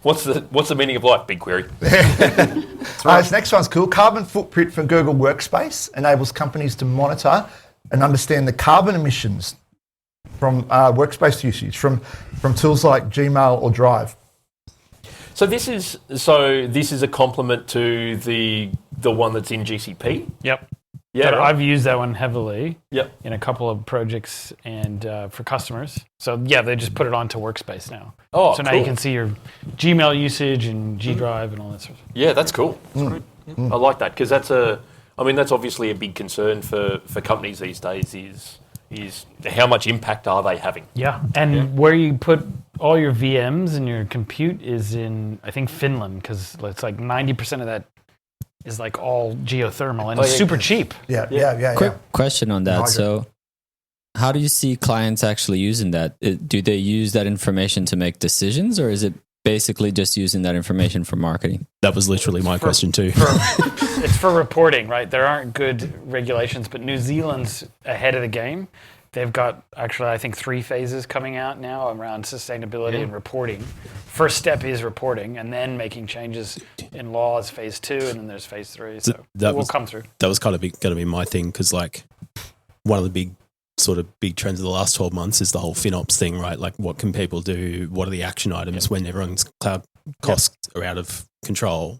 What's the meaning of life? BigQuery. This next one's cool. Carbon footprint for Google Workspace enables companies to monitor and understand the carbon emissions from workspace usage from tools like Gmail or Drive. So this is a complement to the one that's in GCP. Yep. Yeah, right. I've used that one heavily. Yep. In a couple of projects and for customers. So yeah, they just put it onto Workspace now. Oh, so now cool. you can see your Gmail usage and G Drive and all that sort of stuff. Yeah, that's cool. That's great. I like that because that's obviously a big concern for companies these days is how much impact are they having? Yeah, and where you put all your VMs and your compute is in, I think, Finland, because it's like 90% of that is like all geothermal and it's super cheap. Yeah. Quick question on that. So how do you see clients actually using that? Do they use that information to make decisions, or is it basically just using that information for marketing? That was literally my question too. It's for reporting, right? There aren't good regulations, but New Zealand's ahead of the game. They've got actually, I think, 3 phases coming out now around sustainability and reporting. First step is reporting, and then making changes in law is phase 2, and then there's phase 3. So we'll come through. That was kind of going to be my thing, because like one of the big trends of the last 12 months is the whole FinOps thing, right? Like, what can people do? What are the action items when everyone's cloud costs are out of control?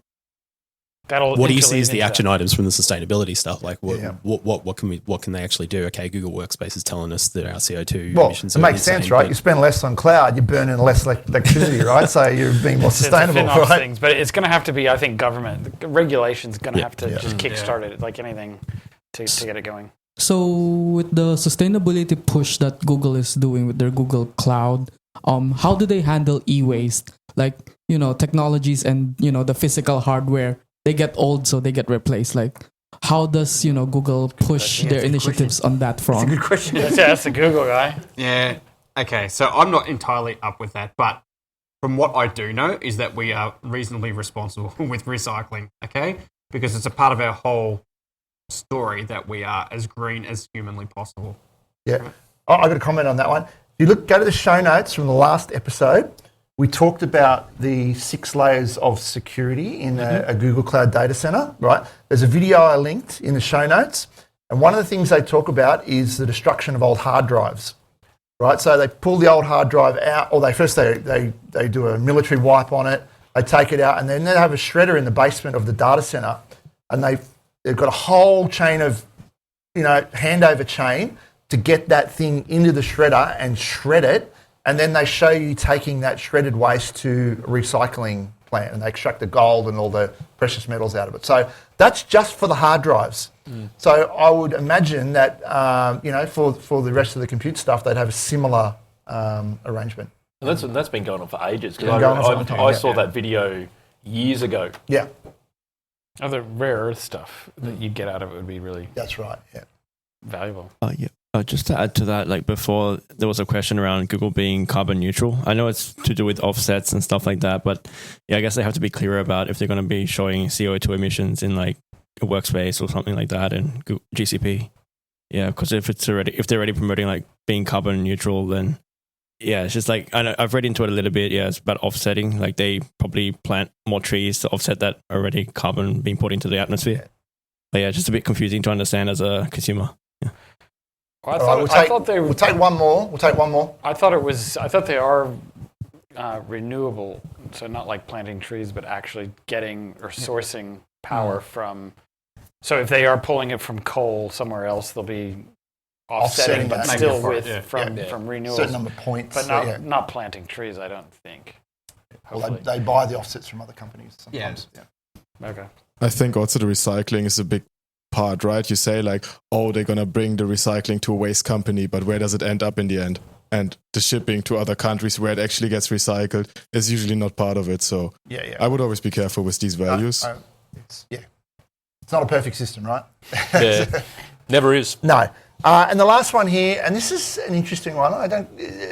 What do you see as the action items from the sustainability stuff? Like, what can they actually do? Okay, Google Workspace is telling us that our CO2 emissions are it makes sense, right? You spend less on cloud, you're burning less electricity, right? So you're being more sustainable, it's right? Things, but it's going to have to be, I think, government. The regulation's going to have to just kickstart it, like anything, to get it going. So with the sustainability push that Google is doing with their Google Cloud, how do they handle e-waste? Like, technologies and, the physical hardware, they get old, so they get replaced. Like, how does, Google push their initiatives on that front? That's a good question. That's the Google guy. Yeah. Okay, so I'm not entirely up with that, but from what I do know is that we are reasonably responsible with recycling, okay? Because it's a part of our whole story that we are as green as humanly possible. Yeah. I got a comment on that one. If you go to the show notes from the last episode, we talked about the 6 layers of security in a Google Cloud data center, right? There's a video I linked in the show notes, and one of the things they talk about is the destruction of old hard drives, right? So they pull the old hard drive out, or they do a military wipe on it, they take it out, and then they have a shredder in the basement of the data center, and they've got a whole chain of, handover chain to get that thing into the shredder and shred it. And then they show you taking that shredded waste to a recycling plant, and they extract the gold and all the precious metals out of it. So that's just for the hard drives. So I would imagine that, for the rest of the compute stuff, they'd have a similar arrangement. And that's been going on for ages. Because I saw that video years ago. Yeah. Other rare earth stuff that you'd get out of it would be really... That's right, yeah. Valuable. Just to add to that, like before, there was a question around Google being carbon neutral. I know it's to do with offsets and stuff like that, but I guess they have to be clear about if they're going to be showing CO2 emissions in like a workspace or something like that in GCP. Yeah, because if they're already promoting like being carbon neutral, then it's just like I've read into it a little bit. Yeah, it's about offsetting. Like they probably plant more trees to offset that already carbon being put into the atmosphere. But it's just a bit confusing to understand as a consumer. We'll take one more. I thought they are renewable, so not like planting trees, but actually getting or sourcing power from. So if they are pulling it from coal somewhere else, they'll be offsetting, but still from renewables. Certain number of points, but not planting trees. I don't think. Well, they buy the offsets from other companies sometimes. Yeah. Okay. I think also the recycling is a big part, right? You say like, they're going to bring the recycling to a waste company, but where does it end up in the end? And the shipping to other countries where it actually gets recycled is usually not part of it. So I would always be careful with these values. It's not a perfect system, right? Yeah, never is. No. And the last one here, and this is an interesting one.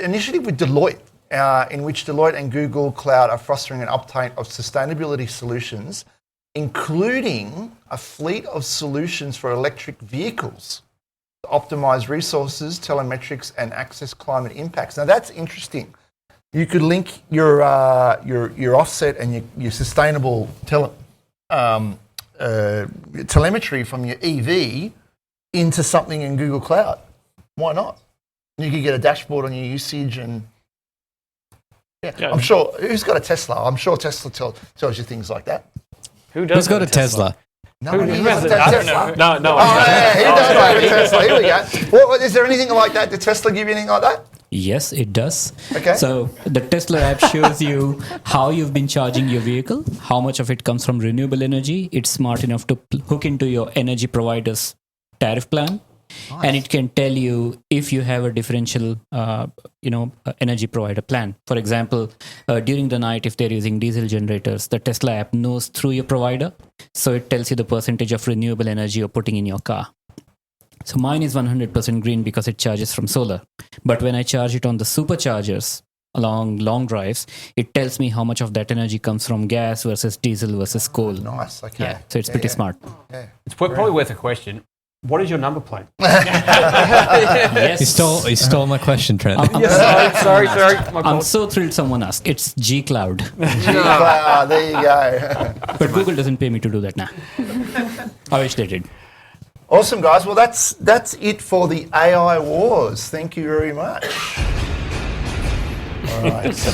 Initiative with Deloitte in which Deloitte and Google Cloud are fostering an uptake of sustainability solutions, including a fleet of solutions for electric vehicles to optimize resources, telemetrics, and access climate impacts. Now that's interesting. You could link your offset and your sustainable telemetry from your EV into something in Google Cloud. Why not? You could get a dashboard on your usage and I'm sure, who's got a Tesla? I'm sure Tesla tells you things like that. Who's got a Tesla? No, Who has a Tesla? No. He does have a Tesla. Here we go. Is there anything like that? Did Tesla give you anything like that? Yes, it does. Okay. So the Tesla app shows you how you've been charging your vehicle, how much of it comes from renewable energy. It's smart enough to hook into your energy provider's tariff plan. Nice. And it can tell you if you have a differential, energy provider plan. For example, during the night, if they're using diesel generators, the Tesla app knows through your provider. So it tells you the percentage of renewable energy you're putting in your car. So mine is 100% green because it charges from solar. But when I charge it on the superchargers along long drives, it tells me how much of that energy comes from gas versus diesel versus coal. Nice. Okay. Yeah, so it's pretty smart. Yeah. It's probably worth a question. What is your number plate? Yes. He stole my question, Trent. Sorry. I'm so thrilled someone asked. It's G Cloud. G-Cloud, there you go. But Google doesn't pay me to do that now. I wish they did. Awesome, guys. Well, that's it for the AI Wars. Thank you very much. All right.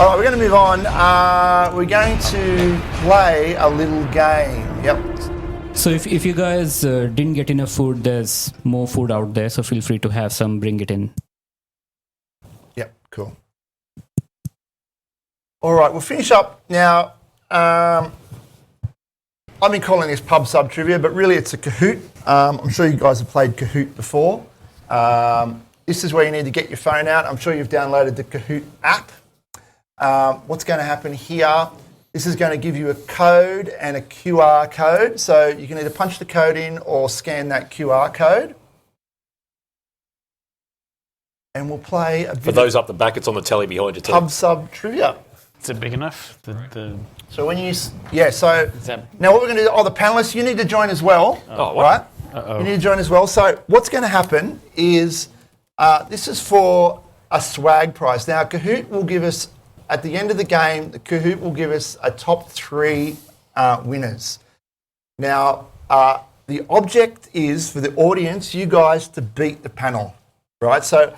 All right, we're going to move on. We're going to play a little game. Yep. So if you guys didn't get enough food, there's more food out there. So feel free to have some, bring it in. Yep, cool. All right, we'll finish up now. I've been calling this pub sub trivia, but really it's a Kahoot. I'm sure you guys have played Kahoot before. This is where you need to get your phone out. I'm sure you've downloaded the Kahoot app. What's going to happen here? This is going to give you a code and a QR code. So you can either punch the code in or scan that QR code. And we'll play a bit For those up the back, it's on the telly behind you too. pub sub trivia. Is it big enough? So when you, so now what we're going to do, the panelists, you need to join as well. Oh, what? Right? Uh-oh. You need to join as well. So what's going to happen is this is for a swag prize. Now Kahoot will give us, at the end of the game, the Kahoot will give us a top 3 winners. Now, the object is for the audience, you guys, to beat the panel, right? So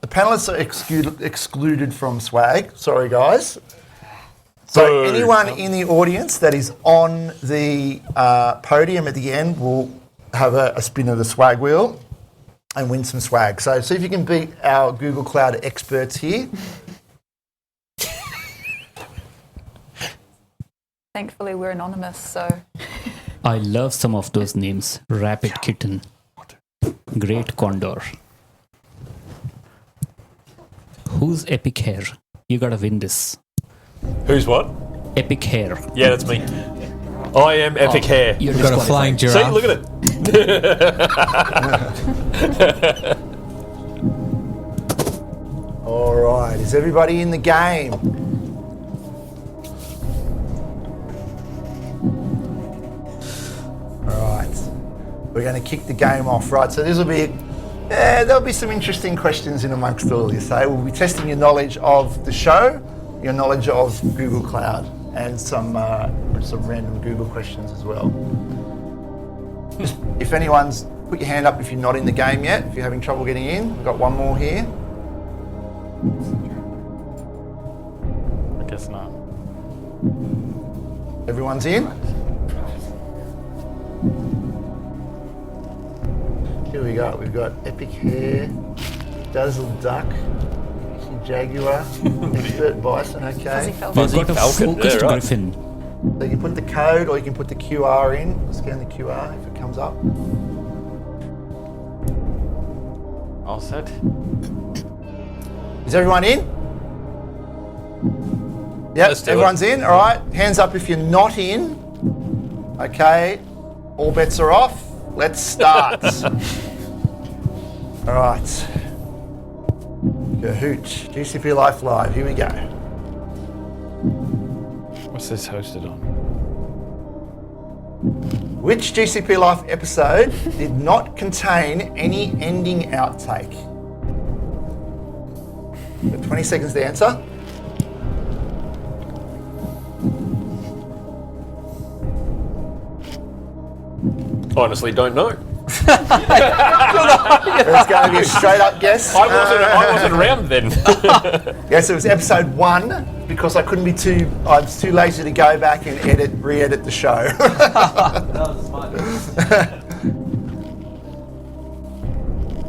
the panelists are excluded from swag. Sorry, guys. So anyone in the audience that is on the podium at the end will have a spin of the swag wheel and win some swag. So see if you can beat our Google Cloud experts here. Thankfully, we're anonymous, so. I love some of those names. Rapid Kitten. Great Condor. Who's Epic Hair? You gotta win this. Who's what? Epic Hair. Yeah, that's me. I am Epic Hair. You've got a flying giraffe. See, look at it. All right, is everybody in the game? We're going to kick the game off, right? So this will be, there'll be some interesting questions in amongst all this. So we'll be testing your knowledge of the show, your knowledge of Google Cloud, and some random Google questions as well. Just, if anyone's, put your hand up if you're not in the game yet, if you're having trouble getting in. We've got one more here. I guess not. Everyone's in? Here we go. We've got Epic Hair, Dazzle Duck, Jaguar, Expert Bison, okay. We've got a focused griffin. So you can put the code or you can put the QR in. Scan the QR if it comes up. All set. Is everyone in? Yep, everyone's in. All right. Hands up if you're not in. Okay. All bets are off. Let's start. All right. Hooch. GCP Life Live. Here we go. What's this hosted on? Which GCP Life episode did not contain any ending outtake? Got 20 seconds to answer. Honestly, don't know. It's going to be a straight up guess. I wasn't around then. Yes, it was episode 1 because I was too lazy to go back and re-edit the show.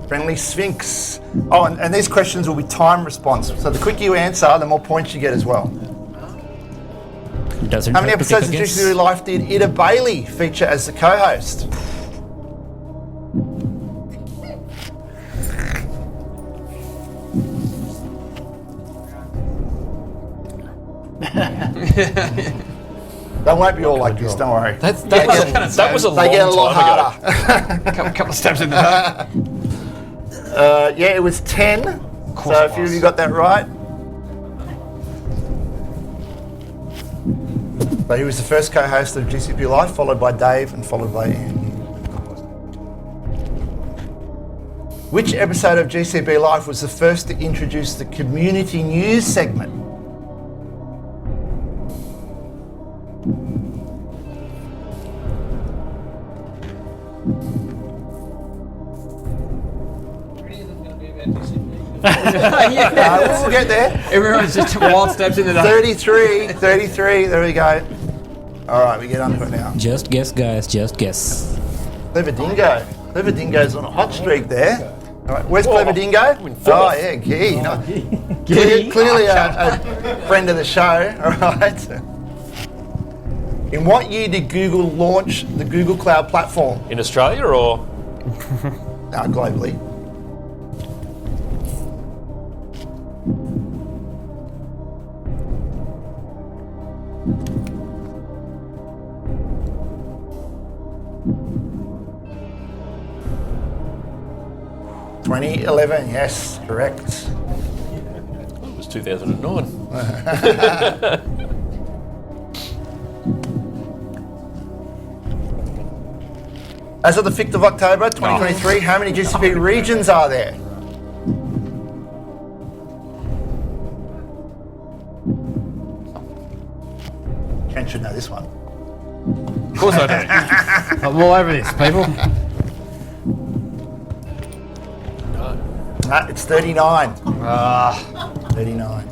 Friendly Sphinx. Oh, and these questions will be time response. So the quicker you answer, the more points you get as well. How many episodes of GCVE Life did Ida Bailey feature as the co-host? They won't be all like this, don't worry. That was a long They get a lot time harder. couple of steps in the back. Yeah, it was 10. So a few of you got that right. So he was the first co-host of GCP Life, followed by Dave and followed by Andy. Which episode of GCP Life was the first to introduce the community news segment? We'll get there. Everyone's just wild steps into that. 33, there we go. All right, we get onto it now. Just guess, guys, just guess. Clever Dingo. Clever Dingo's on a hot streak there. All right, where's Clever Dingo? Oh, yeah, Gee. No. Clearly a friend of the show. All right. In what year did Google launch the Google Cloud platform? In Australia or? No, globally. $2011, yes, correct. It was 2009. As of the 5th of October 2023, how many GCP regions are there? Ken should know this one. Of course I do. I'm all over this, people. It's 39. 39.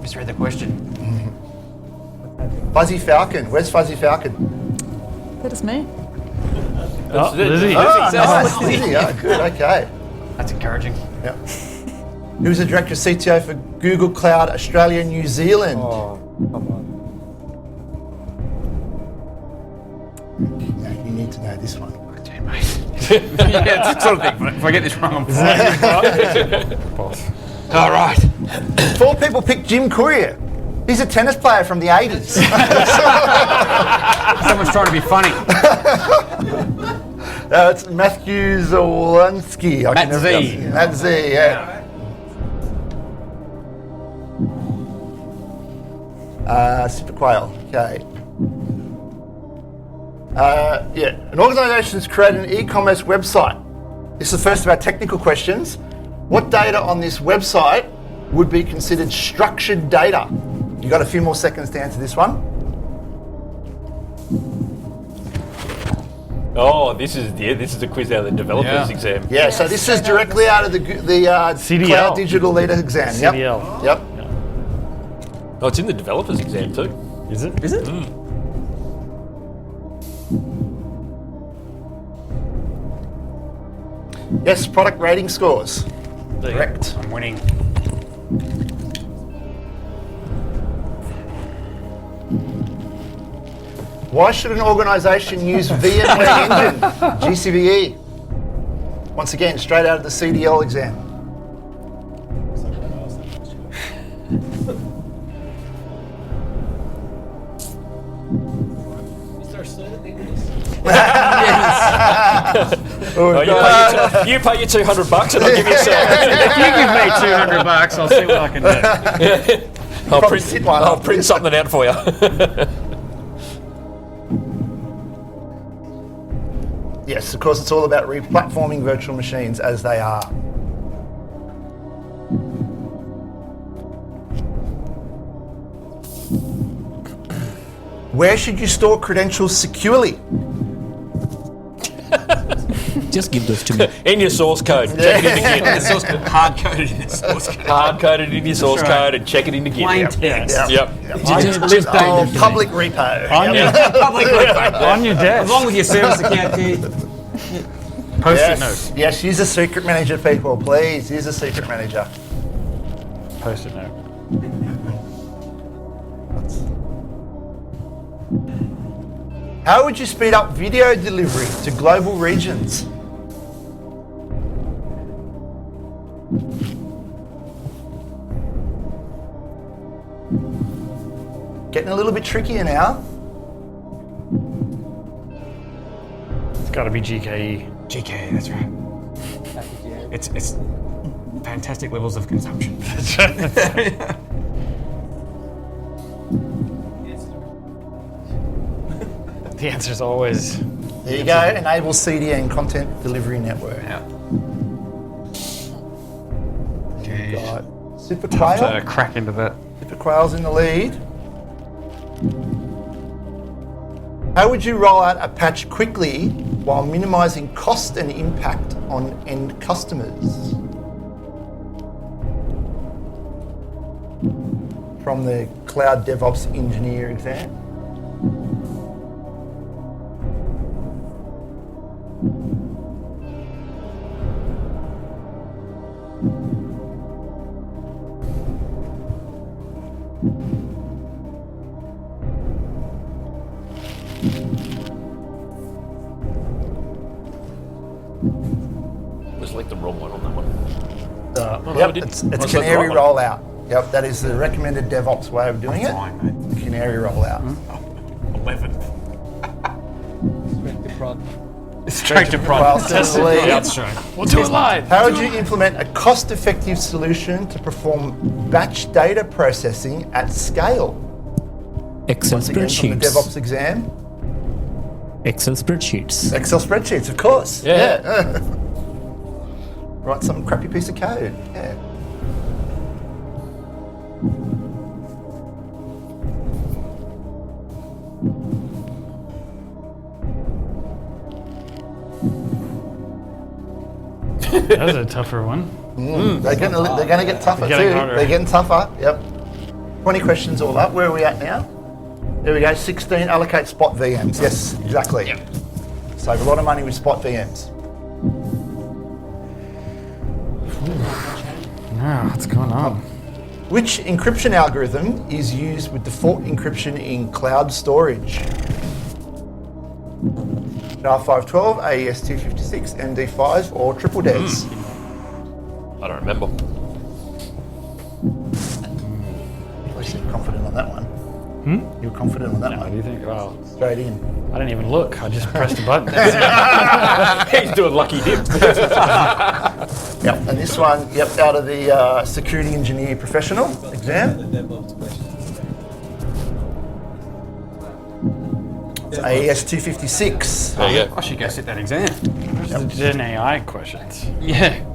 Misread the question. Fuzzy Falcon. Where's Fuzzy Falcon? That is me. Oh, Lizzie. Nice. Lizzie. Oh, good. Okay. That's encouraging. Yep. Who's the director of CTO for Google Cloud Australia New Zealand? Oh, come on. Yeah, you need to know this one. Okay, mate. Yeah, it's the sort of thing. If I get this wrong, I'm fine. All right. 4 people picked Jim Courier. He's a tennis player from the 80s. Someone's trying to be funny. It's Matthew Zawalensky. Matt Z. Matt Z, yeah. Super Quail, okay. Yeah, an organisation has created an e-commerce website. This is the first of our technical questions. What data on this website would be considered structured data? You got a few more seconds to answer this one. Oh, this is the quiz out of the developers exam. Yeah, so this is directly out of the CDL. Cloud Digital Leader exam. CDL. Yep. Oh, it's in the developers exam too. Is it? Is it? Yes, product rating scores. Correct. I'm winning. Why should an organisation use VMware Engine, GCVE? Once again, straight out of the CDL exam. You pay your $200 and I'll give you some. If you give me $200, I'll see what I can do. I'll print something out for you. Yes, of course, it's all about replatforming virtual machines as they are. Where should you store credentials securely? Just give those to me. In your source code. Check it in again. The source code hard-coded in the source code. Hard-coded in your source code and check it in again. Plain text. Yep. Public repo. Public repo. On your desk. Along with your service account key. Post-it note. Yes, use a secret manager, people. Please, use a secret manager. Post-it note. How would you speed up video delivery to global regions? Getting a little bit trickier now. It's got to be GKE. GKE, that's right. It's fantastic levels of consumption. The answer is always... There you go, enable CDN, Content Delivery Network. Yeah. Got Super Quail. Crack into that. Super Quail's in the lead. How would you roll out a patch quickly while minimizing cost and impact on end customers? From the Cloud DevOps Engineer exam. Select the wrong one on that one. Yep, it's Canary rollout. Yep, that is the recommended DevOps way of doing it. The Canary rollout. 11. Straight to prod. That's right. We'll do it live. How would you implement a cost-effective solution to perform batch data processing at scale? Excel Once again, from the spreadsheets. DevOps exam. Excel spreadsheets. Excel spreadsheets, of course. Yeah. Write some crappy piece of code. Yeah. That was a tougher one. They're going to get tougher Getting too. harder. They're getting tougher. Yep. 20 questions all up. Where are we at now? There we go. 16. Allocate spot VMs. Yes, exactly. Yep. Save a lot of money with spot VMs. Now, what's going on? Which encryption algorithm is used with default encryption in cloud storage? SHA-512, AES-256, MD5, or triple DES? I don't remember. You seem confident on that one. You were confident on that one. What do you think? Well, straight in. I didn't even look. I just pressed a button. He's doing lucky dip. Yep, and this one, out of the security engineer professional exam. It's AES-256. There you go. I should go sit that exam. The Gen AI questions. Yeah.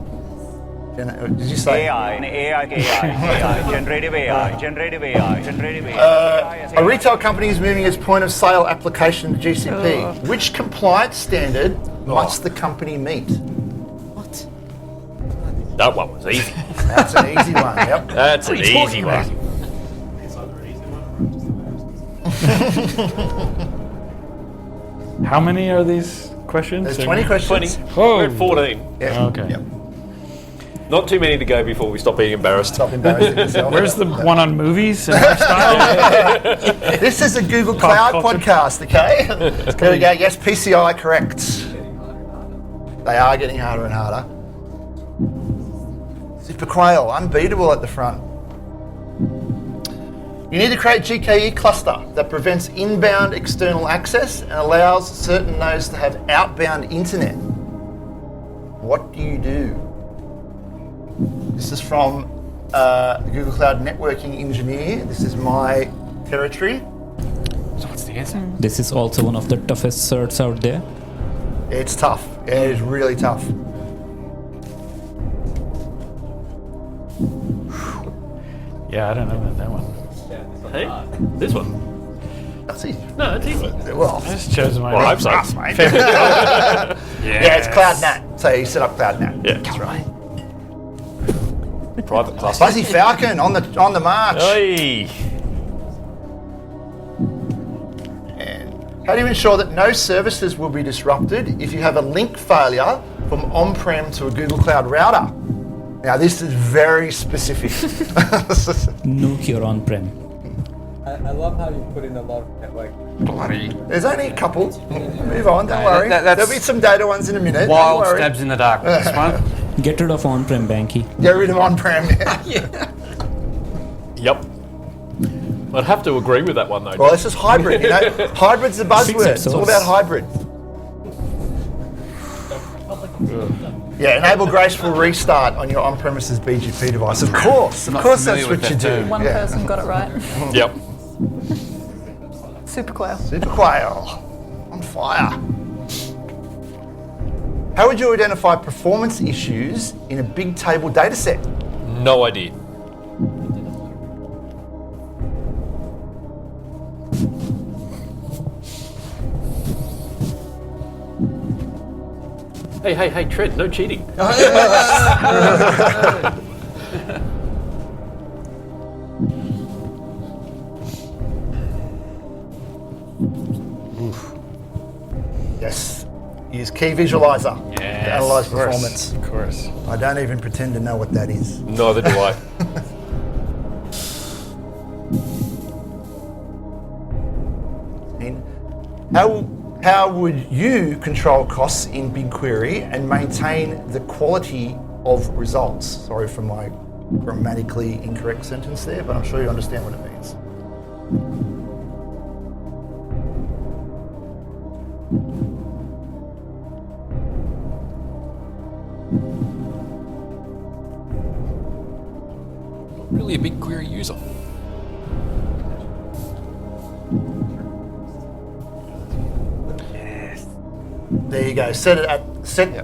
Did you say? AI, generative AI. A retail company is moving its point of sale application to GCP. Which compliance standard must the company meet? That one was easy. That's an easy one, yep. That's an easy one. How many are these questions? There's 20 questions. 20. Oh. We're at 14. Yeah. Okay. Yep. Not too many to go before we stop being embarrassed. Stop embarrassing yourself. Where's the one on movies and lifestyle? This is a Google Cloud podcast, okay? There we go. Yes, PCI correct. They are getting harder and harder. Super Quail, unbeatable at the front. You need to create GKE cluster that prevents inbound external access and allows certain nodes to have outbound internet. What do you do? This is from Google Cloud Networking Engineer. This is my territory. So what's the answer? This is also one of the toughest certs out there. It's tough. It is really tough. Yeah, I don't know about that one. Hey, this one. That's easy. No, it's easy. Well, I just chose my. Well, I hope so. Yeah, it's CloudNet. So you set up CloudNet. Yeah, that's right. Private cluster. Fuzzy Falcon on the march. Hey. And how do you ensure that no services will be disrupted if you have a link failure from on-prem to a Google Cloud router? Now, this is very specific. Nuke your on-prem. I love how you put in a lot of network. Bloody. There's only a couple. Move on, don't worry. that's There'll be some data ones in a minute. Wild don't worry. stabs in the dark with this one. Get rid of on-prem, Banky. Get rid of on-prem. Yep. I'd have to agree with that one though. Well, this is hybrid. You know, hybrid's the buzzword. It's all about hybrid. Yeah, enable graceful restart on your on-premises BGP device. Of course, that's what you do. One person got it right. Yep. Super quail. Super quail. On fire. How would you identify performance issues in a big table data set? No idea. Hey, Trent, no cheating. Yes. Use Key Visualizer to analyze of course, performance. Of course. I don't even pretend to know what that is. Neither do I. How would you control costs in BigQuery and maintain the quality of results? Sorry for my grammatically incorrect sentence there, but I'm sure you understand what it means. Really a BigQuery user. There you go. Set a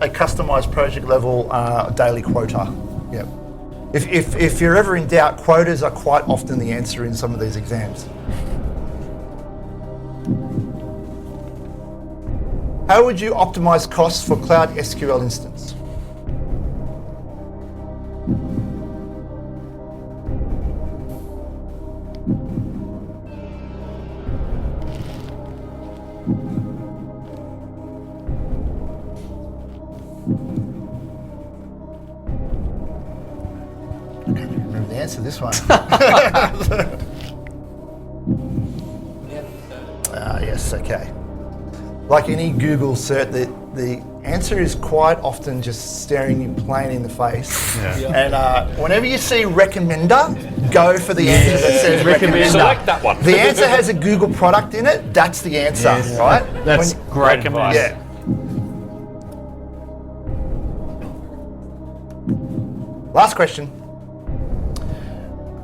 customized project level daily quota. Yep. If you're ever in doubt, quotas are quite often the answer in some of these exams. How would you optimize costs for Cloud SQL instance? Remember the answer to this one. Yes, okay. Like any Google cert, the answer is quite often just staring you plain in the face. And whenever you see recommender, go for the answer that says recommender. Select that one. The answer has a Google product in it, that's the answer, right? That's great advice. Yeah. Last question.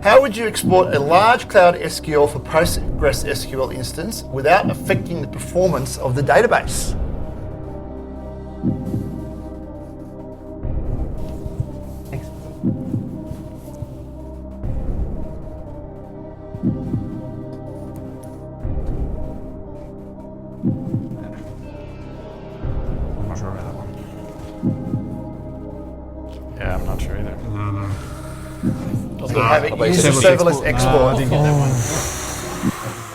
How would you export a large Cloud SQL for PostgreSQL instance without affecting the performance of the database? I'm not sure about that one. Yeah, I'm not sure either. Have it use a serverless export. I didn't get that one.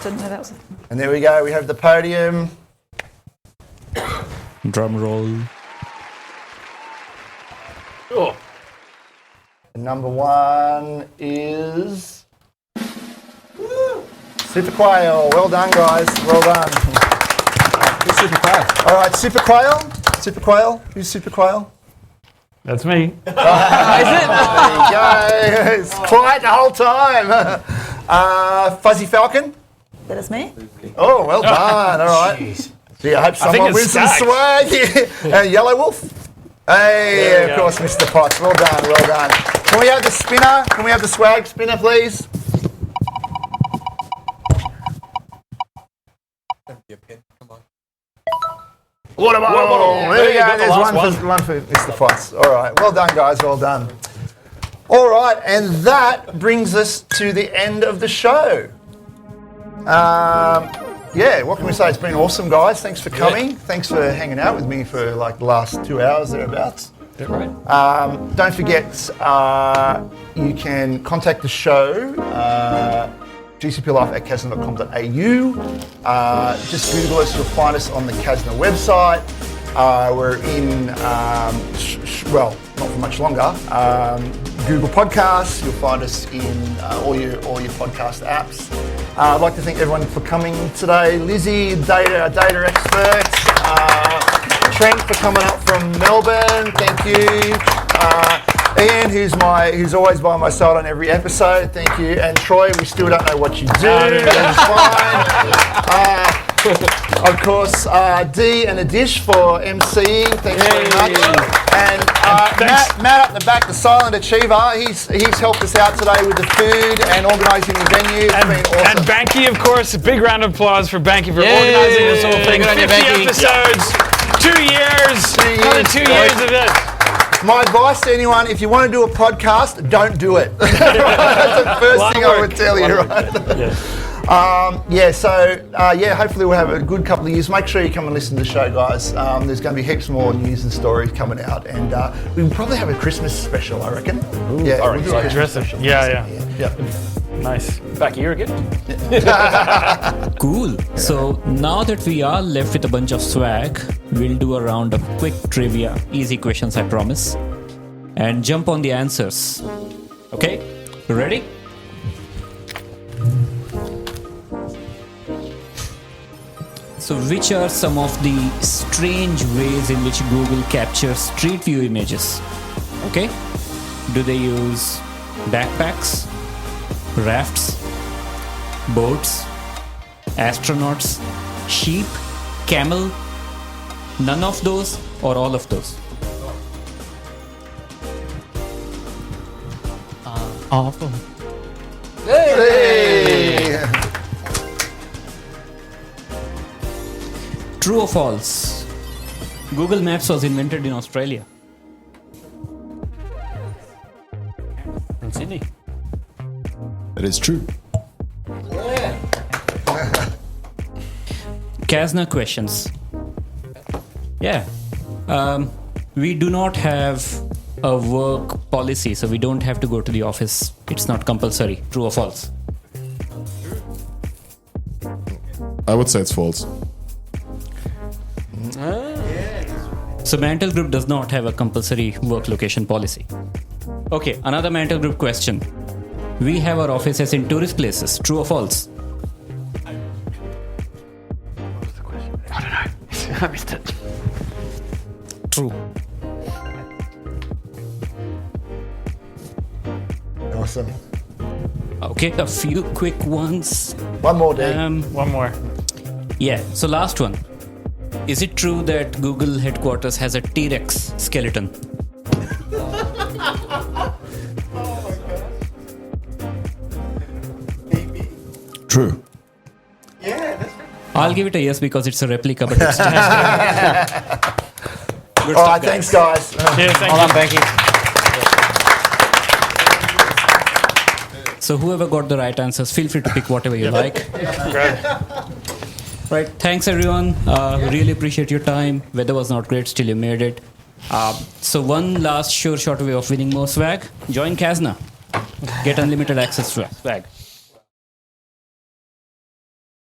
Didn't know that was. And there we go. We have the podium. Drum roll. Oh. Number one is Super Quail. Well done, guys. Well done. Who's Super Quail? All right, Super Quail. Super Quail. Who's Super Quail? That's me. Is it? There you go. It's quiet the whole time. Fuzzy Falcon. That is me. Oh, well done. All right. Gee, I hope someone it's wins some stacked. swag. Yellow Wolf. Hey, of course, Mr. Potts. Well done, well done. Can we have the spinner? Can we have the swag spinner, please? Water bottle. There we go. There's one for Mr. Potts. All right. Well done, guys. Well done. All right. And that brings us to the end of the show. Yeah, what can we say? It's been awesome, guys. Thanks for coming. Yeah. Thanks for hanging out with me for like the last 2 hours thereabouts. Yeah, right. Don't forget, you can contact the show, gcplife@casna.com.au. Just Google us, you'll find us on the Casna website. We're in, well, not for much longer, Google Podcasts. You'll find us in all your podcast apps. I'd like to thank everyone for coming today. Lizzie, data expert. Trent for coming up from Melbourne. Thank you. Ian, who's always by my side on every episode. Thank you. And Troy, we still don't know what you do. That's fine. Of course, D and Adish for MCing. Thanks very much. And Matt up the back, the silent achiever. He's helped us out today with the food and organising the venue. It's been awesome. And Banky, of course. A big round of applause for Banky for organising this whole thing. 50 episodes, 2 years, another 2 years of this. My advice to anyone, if you want to do a podcast, don't do it. That's the first thing I would tell you, right? Hopefully we'll have a good couple of years. Make sure you come and listen to the show, guys. There's going to be heaps more news and stories coming out, and we'll probably have a Christmas special, I reckon. Ooh, yeah, we'll do a Christmas special. Yeah. Nice. Back here again. Cool. So now that we are left with a bunch of swag, we'll do a round of quick trivia, easy questions, I promise, and jump on the answers. Okay? You ready? So which are some of the strange ways in which Google captures street view images? Okay? Do they use backpacks, rafts, boats, astronauts, sheep, camel? None of those or all of those? All of them. Hey! True or false? Google Maps was invented in Australia. In Sydney. That is true. Casna questions. Yeah. We do not have a work policy, so we don't have to go to the office. It's not compulsory. True or false? I would say it's false. So Mantle Group does not have a compulsory work location policy. Okay, another Mantle Group question. We have our offices in tourist places. True or false? What was the question? I don't know. I missed it. True. Awesome. Okay, a few quick ones. One more, Dave. One more. Yeah, so last one. Is it true that Google headquarters has a T-Rex skeleton? True. Yeah, that's right. I'll give it a yes because it's a replica, but it's Good All right, thanks, guys. Cheers, thank Well you. done, Banky. So whoever got the right answers, feel free to pick whatever you like. Great. Right, thanks everyone. Really appreciate your time. Weather was not great, still you made it. So one last sure shot way of winning more swag. Join Casna. Get unlimited access to swag.